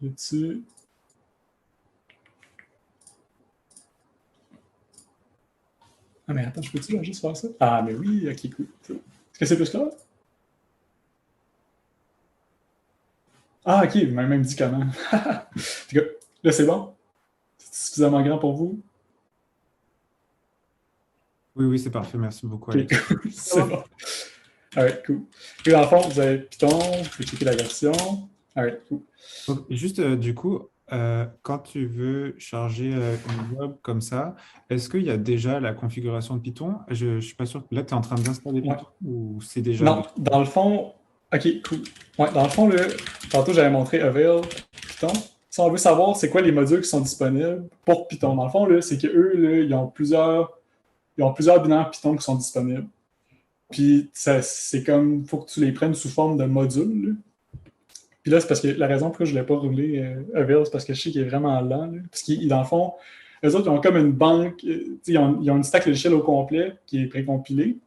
Là-dessus. Ah, mais attends, je peux-tu juste faire ça? Ah, mais oui, ok, cool. Est-ce que c'est plus clair? Ah, ok, vous m'avez même dit comment. Là, c'est bon? C'est suffisamment grand pour vous? Oui, oui, c'est parfait. Merci beaucoup, Ok, Alex. cool. C'est bon. Alright, cool. Puis dans le fond, vous avez Python, vous pouvez checker la version. Alright, cool. Donc, juste, du coup, quand tu veux charger une job comme ça, est-ce qu'il y a déjà la configuration de Python? Je ne suis pas sûr. Là, tu es en train d'installer Ouais. Python ou c'est déjà... Non, dans le fond, ok, cool. Ouais, dans le fond, tantôt j'avais montré Avail Python. Si on veut savoir c'est quoi les modules qui sont disponibles pour Python, dans le fond, c'est qu'eux, ils ont plusieurs binaires Python qui sont disponibles. Puis c'est comme, il faut que tu les prennes sous forme de modules. Là. Puis là, c'est parce que la raison pour laquelle je ne l'ai pas roulé Avail, c'est parce que je sais qu'il est vraiment lent. Là. Parce qu'ils, dans le fond, eux autres, ils ont comme une banque, ils ont une stack logicielle au complet qui est précompilée,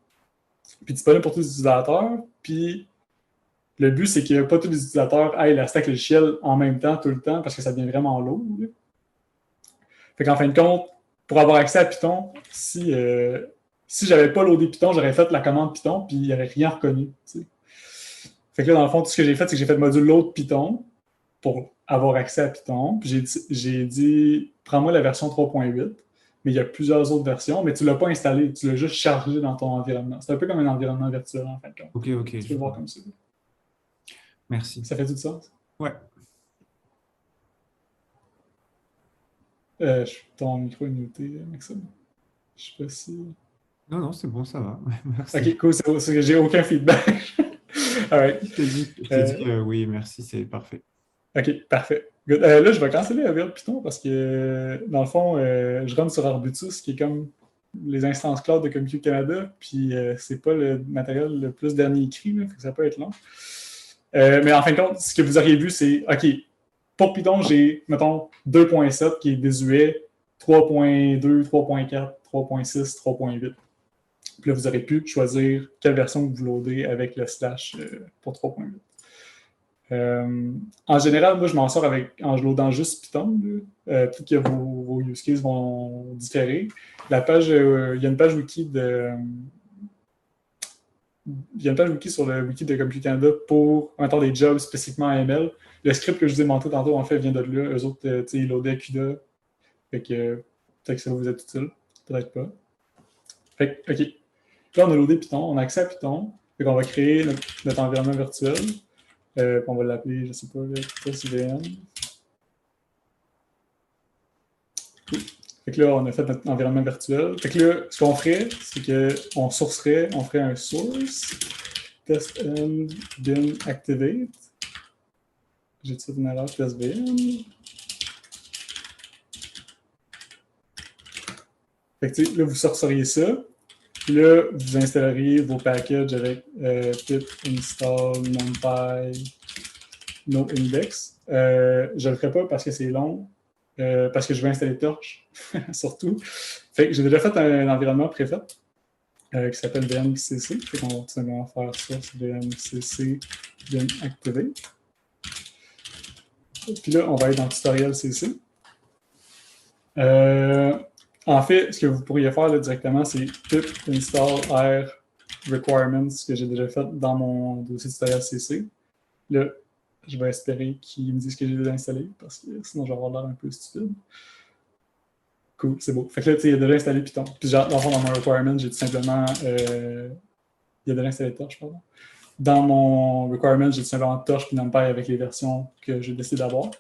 puis disponible pour tous les utilisateurs. Puis le but, c'est que pas tous les utilisateurs aient la stack logicielle en même temps, tout le temps, parce que ça devient vraiment lourd. Là. Fait qu'en fin de compte, pour avoir accès à Python, si j'avais pas loadé Python, j'aurais fait la commande Python, puis il n'y aurait rien reconnu. T'sais. Fait que là, dans le fond, tout ce que j'ai fait, c'est que j'ai fait le module load Python pour avoir accès à Python. Puis j'ai dit, prends-moi la version 3.8, mais il y a plusieurs autres versions, mais tu ne l'as pas installé, tu l'as juste chargé dans ton environnement. C'est un peu comme un environnement virtuel, en fin de compte. Ok, ok. Tu peux le voir comme ça. Merci. Ça fait tout sens? Ouais. Ton micro est muté, Maxime. Je sais pas si... Non, non, c'est bon, ça va. Merci. OK, cool, c'est beau, c'est que j'ai aucun feedback. All right. Je t'ai dit, oui, merci, c'est parfait. OK, parfait. Good. Là, je vais canceller la verbe Python parce que, dans le fond, je run sur Arbutus, qui est comme les instances cloud de Compute Canada, puis c'est pas le matériel le plus dernier écrit, là, fait que ça peut être long. Mais en fin de compte, ce que vous auriez vu, c'est, OK, pour Python, j'ai, mettons, 2.7 qui est désuet, 3.2, 3.4, 3.6, 3.8. Puis là, vous aurez pu choisir quelle version vous loadez avec le slash pour 3.8. En général, moi, je m'en sors en loadant juste Python. Peut-être que vos use cases vont différer. Il y a une page wiki il y a une page wiki sur le wiki de Compute Canada pour mettre des jobs spécifiquement AML. Le script que je vous ai montré tantôt, en fait, vient de là. Eux autres, ils loadaient CUDA. Fait que peut-être que ça va vous être utile. Peut-être pas. Fait que, OK. Là, on a loadé Python. On a accès à Python. Fait qu'on va créer notre environnement virtuel. On va l'appeler, je ne sais pas, TestVM. Fait que là, on a fait notre environnement virtuel. Fait que là, ce qu'on ferait, c'est qu'on sourcerait, on ferait un source, testm bin activate. J'ai dit ça une erreur, testvm. Fait que là, vous sorceriez ça. Puis là, vous installeriez vos packages avec pip install numpy noindex. Je ne le ferai pas parce que c'est long. Parce que je vais installer Torch, surtout. Fait que j'ai déjà fait un environnement préfet qui s'appelle vmcc. Fait qu'on va tout simplement faire ça, c'est vmcc bin activate. Puis là, on va être dans le tutoriel CC. En fait, ce que vous pourriez faire là, directement, c'est pip install r requirements, que j'ai déjà fait dans mon dossier tutoriel CC. Là, je vais espérer qu'il me dise que j'ai déjà installé, parce que sinon, je vais avoir l'air un peu stupide. Cool, c'est beau. Fait que là, tu sais, il a déjà installé Python. Puis, dans mon requirement, j'ai tout simplement... il a déjà installé Torch, pardon. Dans mon requirement, j'ai tout simplement Torch puis NumPy avec les versions que j'ai décidé d'avoir.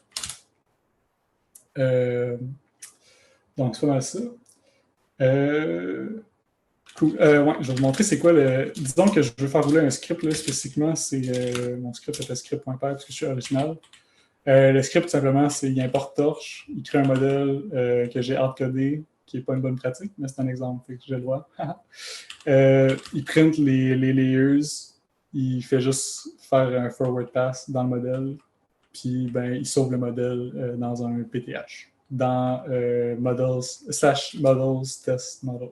Donc, c'est pas mal ça. Cool. Ouais, je vais vous montrer c'est quoi le... Disons que je veux faire rouler un script, là, spécifiquement, c'est... mon script s'appelle script.py parce que je suis original. Le script, tout simplement, c'est il importe Torch, il crée un modèle que j'ai hard-codé, qui n'est pas une bonne pratique, mais c'est un exemple, fait que j'ai le droit. Il print les layers, il fait juste faire un forward pass dans le modèle, puis ben, il sauve le modèle dans un PTH, dans models test model.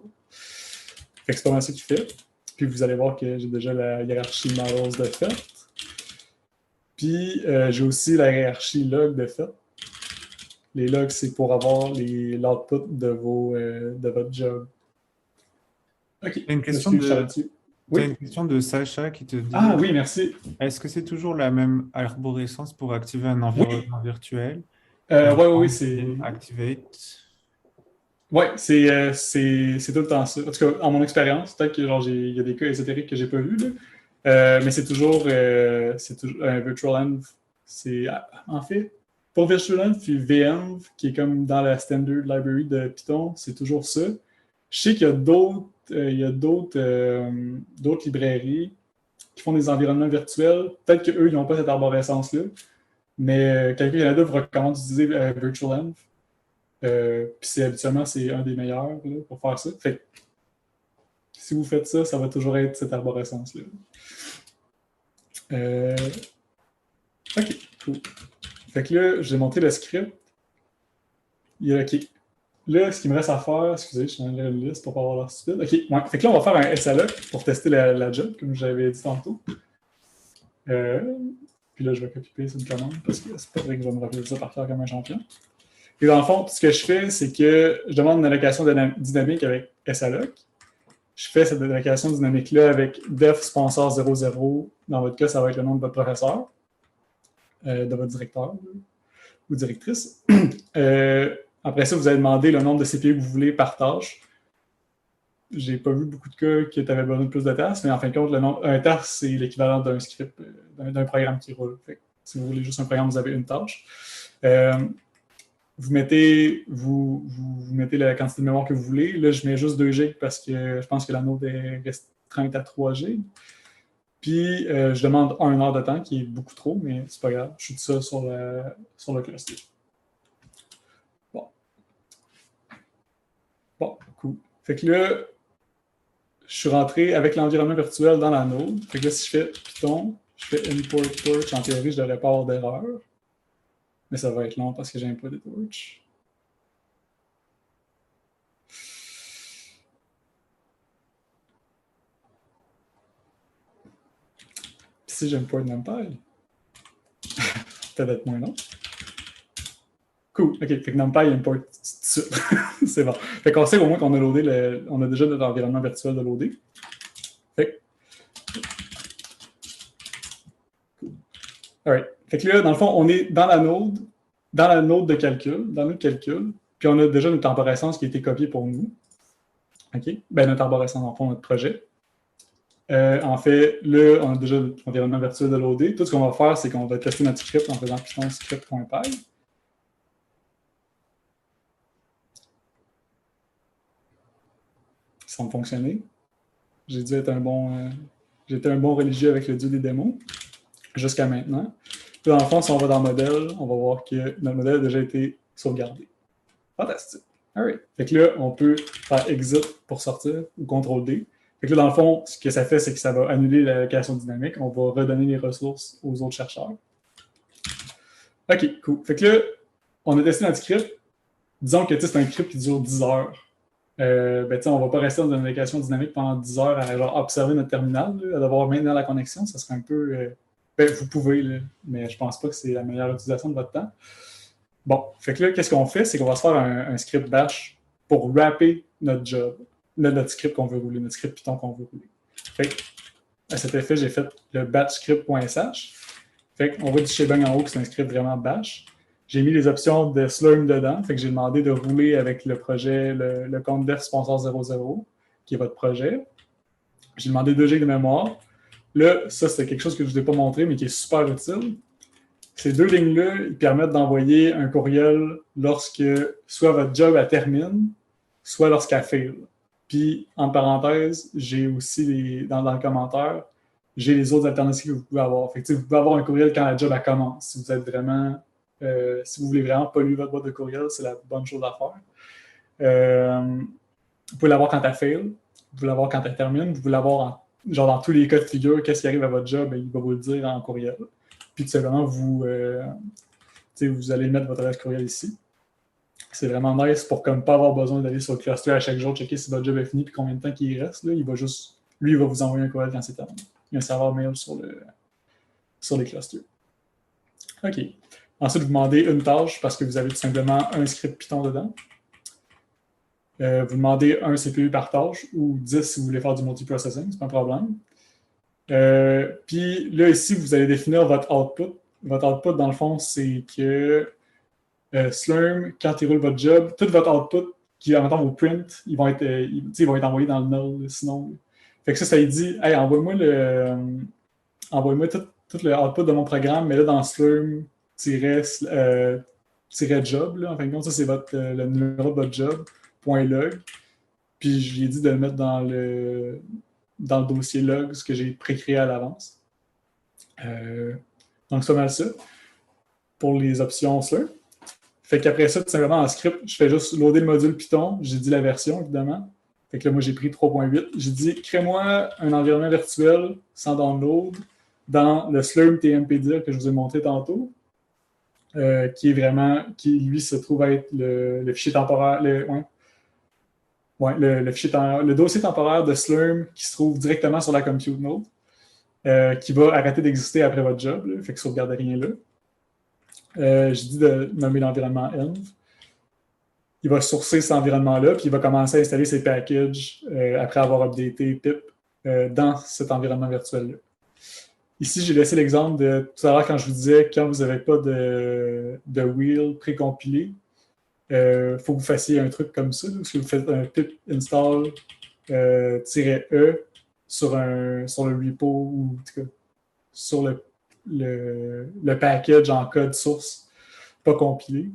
Fait que c'est pas mal ça qu'il fait. Puis vous allez voir que j'ai déjà la hiérarchie models de fait. Puis j'ai aussi la hiérarchie log de fait. Les logs, c'est pour avoir l'output de votre job. OK. T'as une question de Sacha qui te dit... Ah oui, merci. Est-ce que c'est toujours la même arborescence pour activer un environnement virtuel? Oui, c'est... Activate. Oui, c'est tout le temps ça. En tout cas, en mon expérience, peut-être que il y a des cas ésotériques que j'ai pas vus, mais c'est toujours un virtualenv. En fait, pour virtualenv puis vm, qui est comme dans la standard library de Python, c'est toujours ça. Je sais qu'il y a d'autres librairies qui font des environnements virtuels. Peut-être qu'eux, ils n'ont pas cette arborescence-là, mais quelqu'un Canada vous recommande d'utiliser virtualenv. Puis habituellement, c'est un des meilleurs là, pour faire ça. Fait que, si vous faites ça, ça va toujours être cette arborescence-là. OK, cool. Fait que là, j'ai monté le script. OK. Là, ce qu'il me reste à faire, excusez, je suis dans la liste pour pas avoir l'air stupide. OK, ouais. Fait que là, on va faire un SLOC pour tester la job, comme j'avais dit tantôt. Puis là, je vais copier cette commande parce que c'est pas vrai que je vais me rappeler ça par cœur comme un champion. Et dans le fond, ce que je fais, c'est que je demande une allocation dynamique avec SLOC. Je fais cette allocation dynamique-là avec def sponsor 00. Dans votre cas, ça va être le nom de votre professeur, de votre directeur ou directrice. Après ça, vous allez demander le nombre de CPU que vous voulez par tâche. J'ai pas vu beaucoup de cas qui avaient besoin de plus de tasks, mais en fin de compte, un task, c'est l'équivalent d'un script, d'un programme qui roule. Fait que si vous voulez juste un programme, vous avez une tâche. vous mettez la quantité de mémoire que vous voulez. Là, je mets juste 2 GB parce que je pense que la node est restreinte à 3 GB. Puis, je demande 1 heure de temps, qui est beaucoup trop, mais c'est pas grave. Je suis tout ça sur le cluster. Bon, cool. Fait que là, je suis rentré avec l'environnement virtuel dans la node. Fait que là, si je fais Python, je fais import torch, en théorie, je ne devrais pas avoir d'erreur. Mais ça va être long parce que j'ai pas de torch. Puis si j'import NumPy, peut-être être moins long. Cool. OK. Fait que NumPy import tout de suite. C'est bon. Fait qu'on sait au moins qu'on a loadé on a déjà notre environnement virtuel de loader. Fait que... Cool. Alright. Fait que là, dans le fond, on est dans la node de calcul, dans notre calcul, puis on a déjà notre arborescence qui a été copiée pour nous. OK? Ben, notre arborescence, dans le fond, notre projet. En fait, là, on a déjà l'environnement virtuel de loader. Tout ce qu'on va faire, c'est qu'on va tester notre script en faisant python script.py. Ça va fonctionner. J'ai dû être j'étais un bon religieux avec le dieu des démos jusqu'à maintenant. Puis dans le fond, si on va dans modèle, on va voir que notre modèle a déjà été sauvegardé. Fantastique. Alright. Fait que là, on peut faire exit pour sortir ou CTRL-D. Fait que là, dans le fond, ce que ça fait, c'est que ça va annuler l'allocation dynamique. On va redonner les ressources aux autres chercheurs. OK, cool. Fait que là, on a testé notre script. Disons que c'est un script qui dure 10 heures. Ben, on ne va pas rester dans une allocation dynamique pendant 10 heures à genre, observer notre terminal, là, à devoir maintenir la connexion. Ça serait un peu... ben, vous pouvez, là, mais je ne pense pas que c'est la meilleure utilisation de votre temps. Bon, fait que là, qu'est-ce qu'on fait? C'est qu'on va se faire un script bash pour wrapper notre job, notre script qu'on veut rouler, notre script Python qu'on veut rouler. Fait que, à cet effet, j'ai fait le batch script.sh. Fait qu'on voit du shebang en haut que c'est un script vraiment bash. J'ai mis les options de Slurm dedans. Fait que j'ai demandé de rouler avec le projet, le compte def sponsor 00, qui est votre projet. J'ai demandé 2 GB de mémoire. Là, ça, c'est quelque chose que je ne vous ai pas montré, mais qui est super utile. Ces 2 lignes-là, ils permettent d'envoyer un courriel lorsque soit votre job elle termine, soit lorsqu'elle fail. Puis, en parenthèse, j'ai aussi, dans le commentaire, j'ai les autres alternatives que vous pouvez avoir. Fait que, vous pouvez avoir un courriel quand la job elle commence. Si vous êtes vraiment... si vous voulez vraiment polluer votre boîte de courriel, c'est la bonne chose à faire. Vous pouvez l'avoir quand elle fail, vous pouvez l'avoir quand elle termine, vous pouvez l'avoir dans tous les cas de figure, qu'est-ce qui arrive à votre job, il va vous le dire en courriel. Puis tout simplement, vous allez mettre votre adresse courriel ici. C'est vraiment nice pour comme pas avoir besoin d'aller sur le cluster à chaque jour, checker si votre job est fini et combien de temps il reste. Là. Il va vous envoyer un courriel quand c'est terminé. Il y a un serveur mail sur les clusters. OK. Ensuite, vous demandez une tâche parce que vous avez tout simplement un script Python dedans. Vous demandez un CPU par tâche ou 10 si vous voulez faire du multiprocessing, c'est pas un problème. Puis là, ici, vous allez définir votre output. Votre output, dans le fond, c'est que Slurm, quand il roule votre job, tout votre output, qui en même temps vos prints, ils vont être envoyés dans le null, sinon. Fait que ça lui dit, hey, envoie-moi tout le output de mon programme, mais là, dans Slurm, job, là, en fin de compte, ça, c'est le numéro de votre job, .log. Puis je lui ai dit de le mettre dans le dossier log, ce que j'ai précréé à l'avance. Donc, c'est pas mal ça pour les options Slurm. Fait qu'après ça, tout simplement, en script, je fais juste loader le module Python. J'ai dit la version, évidemment. Fait que là, moi, j'ai pris 3.8. J'ai dit, crée-moi un environnement virtuel sans download dans le Slurm TMPDIR que je vous ai montré tantôt, qui lui, se trouve être le fichier temporaire, le dossier temporaire de Slurm qui se trouve directement sur la compute node, qui va arrêter d'exister après votre job, là, fait que sauvegardez rien là. J'ai dit de nommer l'environnement env. Il va sourcer cet environnement-là, puis il va commencer à installer ses packages après avoir updaté pip dans cet environnement virtuel-là. Ici, j'ai laissé l'exemple de tout à l'heure quand je vous disais quand vous n'avez pas de wheel précompilé, il faut que vous fassiez un truc comme ça, parce que vous faites un pip install -e sur le repo ou en tout cas sur le package en code source pas compilé.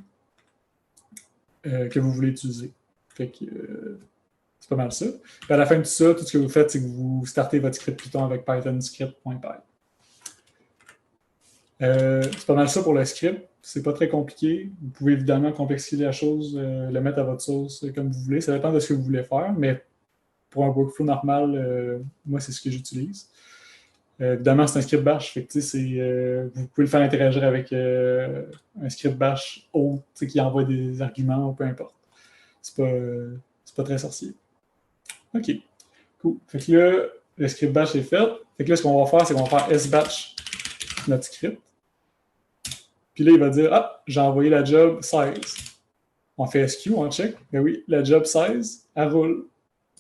que vous voulez utiliser. Fait que c'est pas mal ça. Puis à la fin de tout ça, tout ce que vous faites, c'est que vous startez votre script Python avec python script.py. C'est pas mal ça pour le script. C'est pas très compliqué. Vous pouvez évidemment complexifier la chose, le mettre à votre sauce comme vous voulez. Ça dépend de ce que vous voulez faire, mais pour un workflow normal, moi, c'est ce que j'utilise. Évidemment, c'est un script bash. Fait que, vous pouvez le faire interagir avec un script bash autre qui envoie des arguments ou peu importe. C'est pas très sorcier. OK. Cool. Fait que là, le script bash est fait. Fait que là, ce qu'on va faire, c'est qu'on va faire sbatch notre script. Puis là, il va dire « Ah, j'ai envoyé la job 16. » On fait SQ, on check. Ben oui, la job 16, elle roule.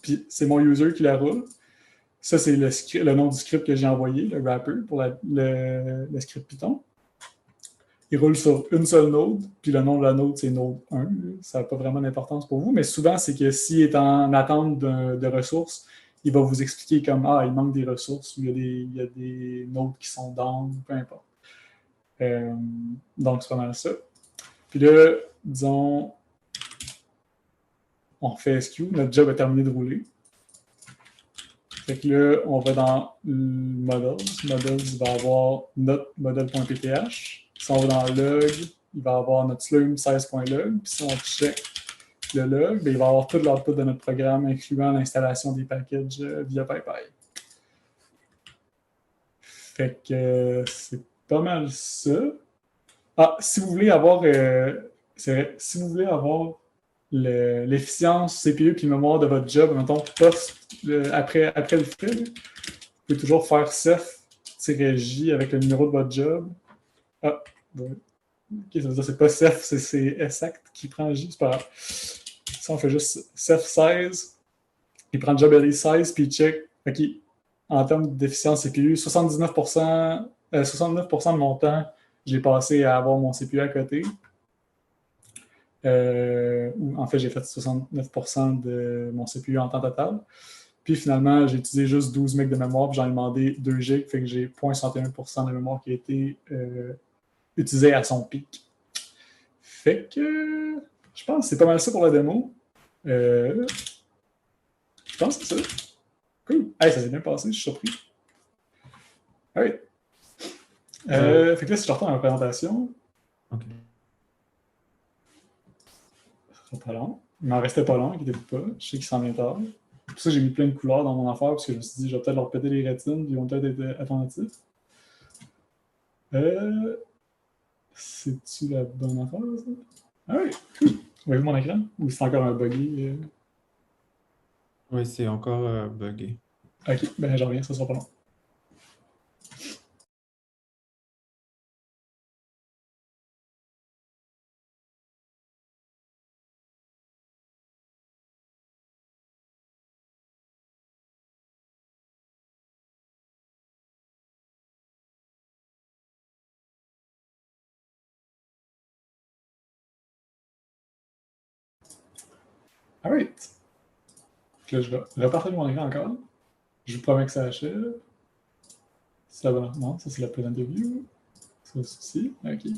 Puis c'est mon user qui la roule. Ça, c'est le nom du script que j'ai envoyé, le wrapper, pour le script Python. Il roule sur une seule node, puis le nom de la node, c'est node 1. Ça n'a pas vraiment d'importance pour vous, mais souvent, c'est que s'il est en attente de ressources, il va vous expliquer comme « Ah, il manque des ressources » ou il y a des nodes qui sont down, peu importe. Donc, c'est pas mal ça. Puis là, disons, on fait SQ, notre job est terminé de rouler. Fait que là, on va dans Models. Models, il va avoir notre model.pth. Si on va dans Log, il va avoir notre slurm 16.log. Puis si on check le log, bien, il va avoir tout l'output de notre programme, incluant l'installation des packages via PyPy. Fait que c'est pas mal ça. Ah, si vous voulez avoir, c'est vrai, si vous voulez avoir l'efficience CPU et mémoire de votre job, mettons, après le fait, vous pouvez toujours faire Ceph-J avec le numéro de votre job. Ah, bon. Ok, ça veut dire que c'est pas Ceph, c'est exact qui prend J, c'est pas grave. Ça, on fait juste Ceph 16, il prend job LE 16, puis il check, ok, en termes d'efficience CPU, 69% de mon temps, je l'ai passé à avoir mon CPU à côté. En fait, j'ai fait 69% de mon CPU en temps total. Puis finalement, j'ai utilisé juste 12 MB de mémoire, puis j'en ai demandé 2 GB, fait que j'ai 0,61% de mémoire qui a été utilisé à son pic. Fait que je pense que c'est pas mal ça pour la démo. Je pense que c'est ça. Cool. Hey, ça s'est bien passé, je suis surpris. Alright. Fait que là, si je retourne à ma présentation. OK. Pas long. Il m'en restait pas long, inquiétez-vous pas. Je sais qu'il s'en vient tard. Pour ça, j'ai mis plein de couleurs dans mon affaire parce que je me suis dit, je vais peut-être leur péter les rétines, puis ils vont peut-être être attentifs. C'est-tu la bonne affaire, ça? Ah oui, cool. Vous voyez mon écran? Ou c'est encore un buggy? Oui, c'est encore buggé. Ok, ben j'en reviens, ça sera pas long. Alright. Là, je vais repartir de mon écran encore. Je vous promets que ça achève. C'est la bonne. Non, ça c'est la present view. Ça aussi. OK.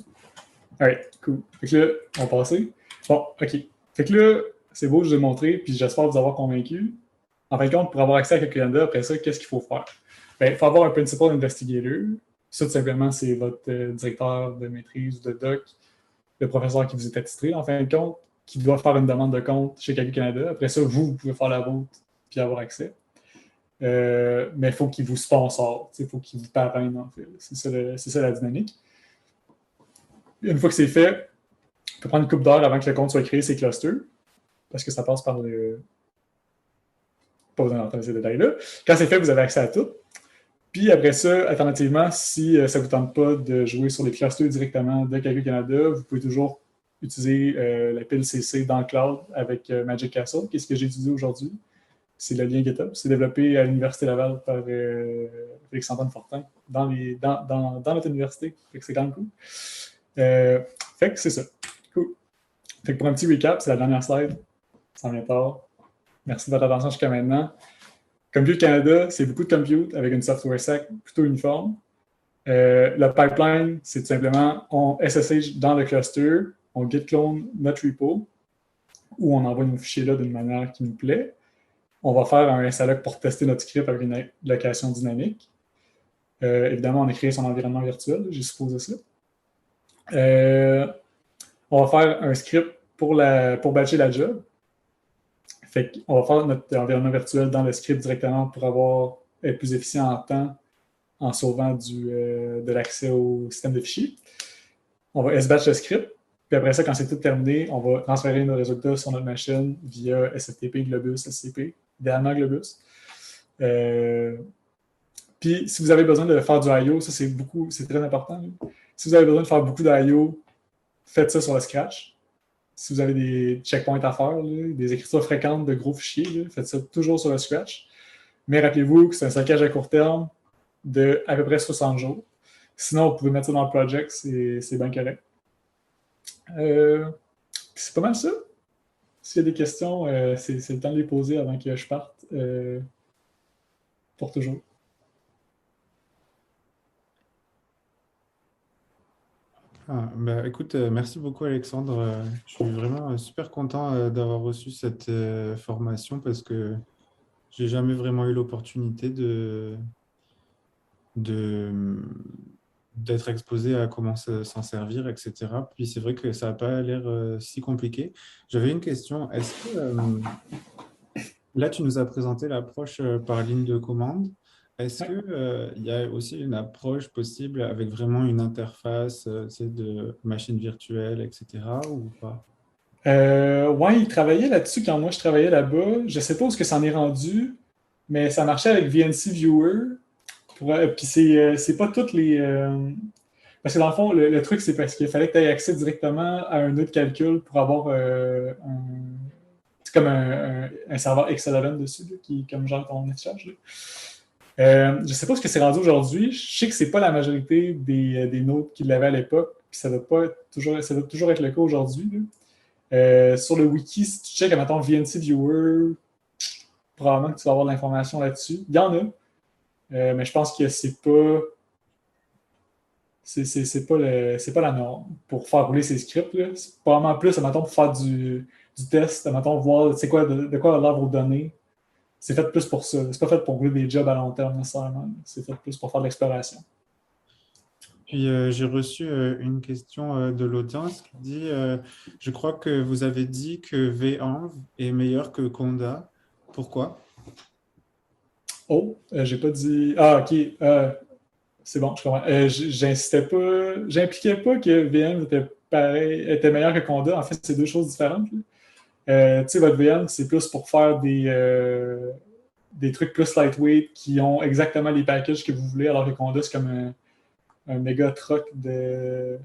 Alright, cool. Fait que là, on va passer. Bon, OK. Fait que là, c'est beau, je vous ai montré, puis j'espère vous avoir convaincu. En fin de compte, pour avoir accès à Calculanda, après ça, qu'est-ce qu'il faut faire? Bien, il faut avoir un Principal Investigator. Ça, tout simplement, c'est votre directeur de maîtrise ou de doc, le professeur qui vous est attitré, en fin de compte, qui doit faire une demande de compte chez Calculanda. Après ça, vous pouvez faire la vôtre puis avoir accès. Mais il faut qu'il vous sponsor, il faut qu'il vous parraine, en fait. C'est ça la dynamique. Une fois que c'est fait, on peut prendre une couple d'heures avant que le compte soit créé, c'est cluster, parce que ça passe par le... Pas besoin d'entendre ces détails-là. Quand c'est fait, vous avez accès à tout. Puis après ça, alternativement, si ça ne vous tente pas de jouer sur les clusters directement de Calcul Canada, vous pouvez toujours utiliser la pile CC dans le cloud avec Magic Castle, qui est ce que j'ai utilisé aujourd'hui. C'est le lien GitHub. C'est développé à l'Université Laval par Félix-Antoine Fortin dans notre université. Fait que c'est quand même cool. Fait que c'est ça. Cool. Fait que pour un petit recap, c'est la dernière slide. Ça en vient tard. Merci de votre attention jusqu'à maintenant. Compute Canada, c'est beaucoup de compute avec une software stack plutôt uniforme. Le pipeline, c'est tout simplement on SSH dans le cluster, on git clone notre repo. où on envoie nos fichiers là d'une manière qui nous plaît. On va faire un SLOC pour tester notre script avec une location dynamique. Évidemment, on a créé son environnement virtuel, j'ai supposé ça. On va faire un script pour batcher la job. Fait qu'on va faire notre environnement virtuel dans le script directement pour être plus efficient en temps en sauvant de l'accès au système de fichiers. On va S-batch le script. Puis après ça, quand c'est tout terminé, on va transférer nos résultats sur notre machine via SFTP, Globus, SCP, idéalement Globus. Puis si vous avez besoin de faire du I.O., ça c'est très important. Là. Si vous avez besoin de faire beaucoup d'I.O., faites ça sur le Scratch. Si vous avez des checkpoints à faire, là, des écritures fréquentes de gros fichiers, là, faites ça toujours sur le Scratch. Mais rappelez-vous que c'est un stockage à court terme de à peu près 60 jours. Sinon, vous pouvez mettre ça dans le project, c'est bien correct. C'est pas mal ça. S'il y a des questions, c'est le temps de les poser avant que je parte. Pour toujours. Écoute, merci beaucoup Alexandre. Je suis vraiment super content d'avoir reçu cette formation parce que j'ai jamais vraiment eu l'opportunité d'être exposé à comment s'en servir, etc. Puis c'est vrai que ça n'a pas l'air si compliqué. J'avais une question. Est-ce que là, tu nous as présenté l'approche par ligne de commande. Est-ce qu'il y a aussi une approche possible avec vraiment une interface de machine virtuelle, etc. ou pas? Ouais, il travaillait là-dessus quand moi je travaillais là-bas. Je sais pas où ce que ça en est rendu, mais ça marchait avec VNC Viewer. Puis c'est pas toutes les. Parce que dans le fond, le truc, c'est parce qu'il fallait que tu aies accès directement à un nœud de calcul pour avoir c'est comme un serveur Excel dessus, là, qui comme genre ton affichage. Je ne sais pas ce que c'est rendu aujourd'hui. Je sais que c'est pas la majorité des nodes qui l'avaient à l'époque, puis ça doit toujours être le cas aujourd'hui. Sur le wiki, si tu checkes, mettons, VNC Viewer, probablement que tu vas avoir de l'information là-dessus. Il y en a, mais je pense que c'est pas la norme pour faire rouler ces scripts. Là. C'est probablement plus, mettons, pour faire du test, mettons, voir c'est quoi, de quoi a l'air vos données. C'est fait plus pour ça. C'est pas fait pour rouler des jobs à long terme nécessairement. C'est fait plus pour faire de l'exploration. Puis j'ai reçu une question de l'audience qui dit je crois que vous avez dit que VEnv est meilleur que Conda. Pourquoi? Oh, j'ai pas dit. Ah, ok. C'est bon, je comprends. J'impliquais pas que VM était meilleur que Conda. En fait, c'est deux choses différentes. Tu sais, votre VM, c'est plus pour faire des trucs plus lightweight qui ont exactement les packages que vous voulez, alors que Conda, c'est comme un méga truck de.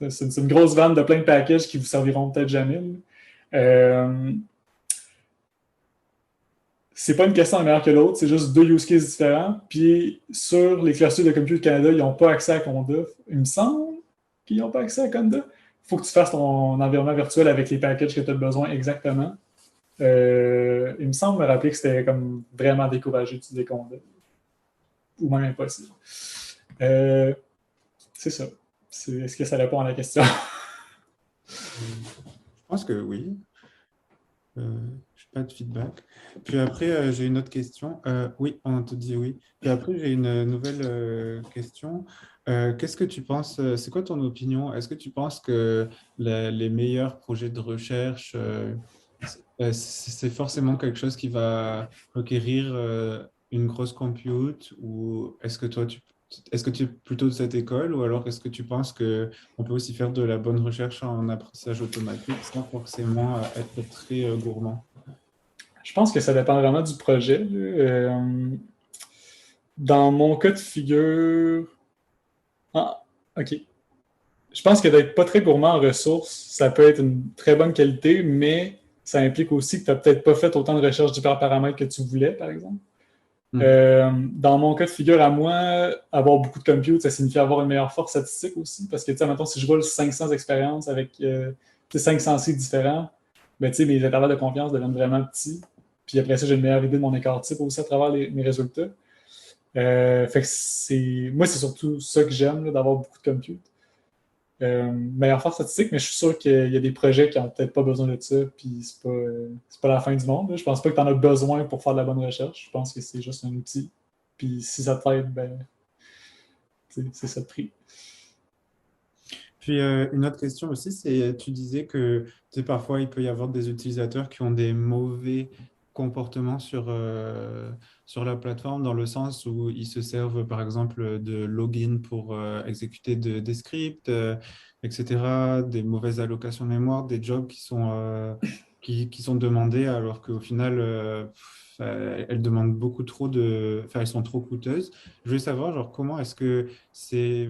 C'est une grosse vanne de plein de packages qui vous serviront peut-être jamais. C'est pas une question de meilleur que l'autre, c'est juste deux use cases différents. Puis sur les clusters de Compute Canada, ils n'ont pas accès à Conda. Il me semble qu'ils n'ont pas accès à Conda. Il faut que tu fasses ton environnement virtuel avec les packages que tu as besoin exactement. Il me semble me rappeler que c'était comme vraiment découragé d'utiliser Conda. Ou même impossible. C'est ça. Est-ce que ça répond à la question? Je pense que oui. Je n'ai pas de feedback. Puis après, j'ai une autre question. Oui, on te dit oui. Puis après, j'ai une nouvelle question. Qu'est-ce que tu penses? C'est quoi ton opinion? Est-ce que tu penses que les meilleurs projets de recherche, c'est forcément quelque chose qui va requérir une grosse compute? Ou est-ce que est-ce que tu es plutôt de cette école ou alors est-ce que tu penses qu'on peut aussi faire de la bonne recherche en apprentissage automatique sans forcément être très gourmand? Je pense que ça dépend vraiment du projet. Dans mon cas de figure... Ah, OK. Je pense que d'être pas très gourmand en ressources, ça peut être une très bonne qualité, mais ça implique aussi que tu n'as peut-être pas fait autant de recherche d'hyperparamètres que tu voulais, par exemple. Dans mon cas de figure à moi, avoir beaucoup de compute, ça signifie avoir une meilleure force statistique aussi. Parce que, tu sais, mettons, si je roule 500 expériences avec 500 sites différents, ben, tu sais, mes intervalles de confiance deviennent vraiment petits. Puis après ça, j'ai une meilleure idée de mon écart type aussi à travers mes résultats. Fait que moi, c'est surtout ça que j'aime, là, d'avoir beaucoup de compute. meilleure force statistique, mais je suis sûr qu'il y a des projets qui n'ont peut-être pas besoin de ça, puis c'est pas la fin du monde. Là. Je pense pas que tu en as besoin pour faire de la bonne recherche. Je pense que c'est juste un outil. Puis si ça t'aide, ben, c'est ça le prix. Puis une autre question aussi, c'est tu disais que parfois il peut y avoir des utilisateurs qui ont des mauvais comportements sur la plateforme dans le sens où ils se servent par exemple de login pour exécuter des scripts, etc., des mauvaises allocations de mémoire, des jobs qui sont demandés alors qu'au final elles demandent beaucoup trop enfin elles sont trop coûteuses. Je voulais savoir genre comment est-ce que c'est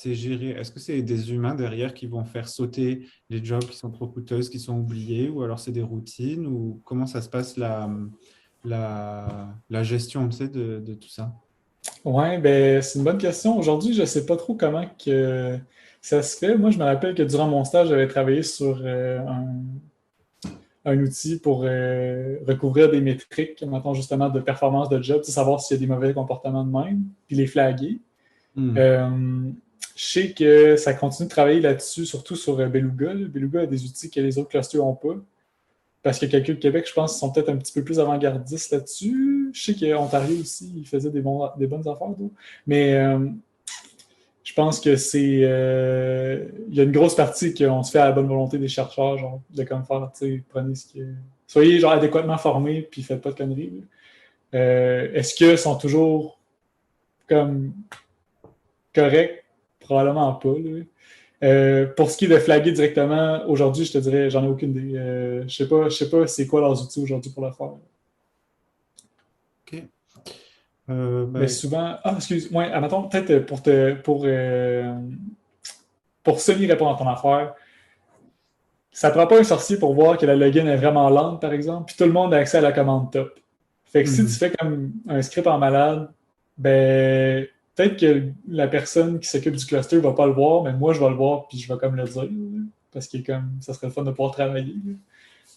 géré. Est-ce que c'est des humains derrière qui vont faire sauter les jobs qui sont trop coûteuses, qui sont oubliés, ou alors c'est des routines, ou comment ça se passe la gestion, tu sais, de tout ça? Ouais, ben c'est une bonne question. Aujourd'hui, je ne sais pas trop comment que ça se fait. Moi, je me rappelle que durant mon stage, j'avais travaillé sur un outil pour recouvrir des métriques, mettons justement de performance de job, savoir s'il y a des mauvais comportements de même, puis les flaguer. Hmm. Je sais que ça continue de travailler là-dessus, surtout sur Beluga. Beluga a des outils que les autres clusters n'ont pas. Parce que quelqu'un de Québec, je pense, sont peut-être un petit peu plus avant-gardistes là-dessus. Je sais qu'Ontario aussi, il faisait des bonnes affaires. Mais je pense que c'est. Il y a une grosse partie qu'on se fait à la bonne volonté des chercheurs, genre, de comme faire, tu sais, prenez ce qui est. Soyez genre adéquatement formés, puis faites pas de conneries. Est-ce qu'ils sont toujours comme corrects? Probablement pas. Là. Pour ce qui est de flaguer directement, aujourd'hui, je te dirais, j'en ai aucune idée. Je sais pas c'est quoi leurs outils aujourd'hui pour le faire. Ok. Mais Ben, souvent, excuse-moi, admettons, peut-être pour semi-répondre à ton affaire, ça prend pas un sorcier pour voir que la login est vraiment lente, par exemple, puis tout le monde a accès à la commande top. Fait que si tu mhm. fais comme un script en malade, ben peut-être que la personne qui s'occupe du cluster va pas le voir, mais moi je vais le voir puis je vais comme le dire. Parce que comme ça serait le fun de pouvoir travailler.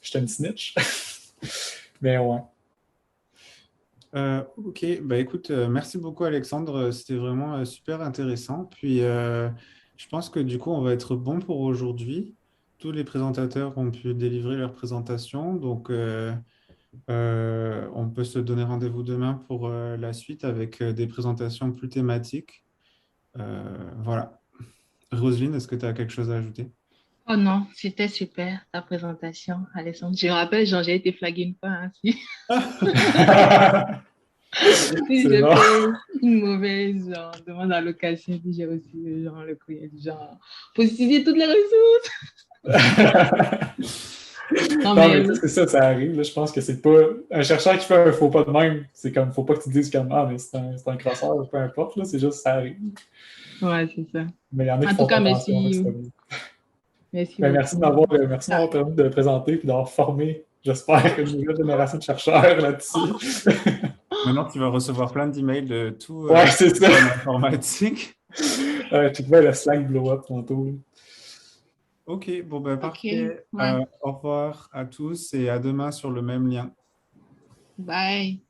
Je suis une snitch. Mais ouais. Ok, bah écoute, merci beaucoup Alexandre, c'était vraiment super intéressant. Puis je pense que du coup on va être bon pour aujourd'hui. Tous les présentateurs ont pu délivrer leur présentation, donc on peut se donner rendez-vous demain pour la suite avec des présentations plus thématiques. Voilà. Roselyne, est-ce que tu as quelque chose à ajouter? Oh non, c'était super ta présentation, Alexandre. Je me rappelle, j'ai été flaguée une fois ainsi. Si C'est j'ai bon. fait une mauvaise demande d'allocation, puis j'ai reçu le courrier du genre, faut utiliser toutes les ressources. Non, Non, mais mais tu sais, oui, c'est ça, ça arrive. Là. Je pense que c'est pas. Un chercheur qui fait un faux pas de même, c'est comme, faut pas que tu te dises comme, ah, mais c'est un crosseur, peu importe, là, c'est juste, ça arrive. ouais, c'est ça. Mais il y en a qui En tout font pas cas, attention, fait que c'est pas merci. bien. Merci Ben, beaucoup. merci de Ah, m'avoir permis de présenter et d'avoir formé, j'espère, une nouvelle génération de chercheurs là-dessus. Maintenant, tu vas recevoir plein d'emails de tout Ouais, c'est ça. en informatique. Tu vois le Slack blow up tantôt. Là. Ok, bon ben ok, parfait. ouais. Au revoir à tous et à demain sur le même lien. Bye.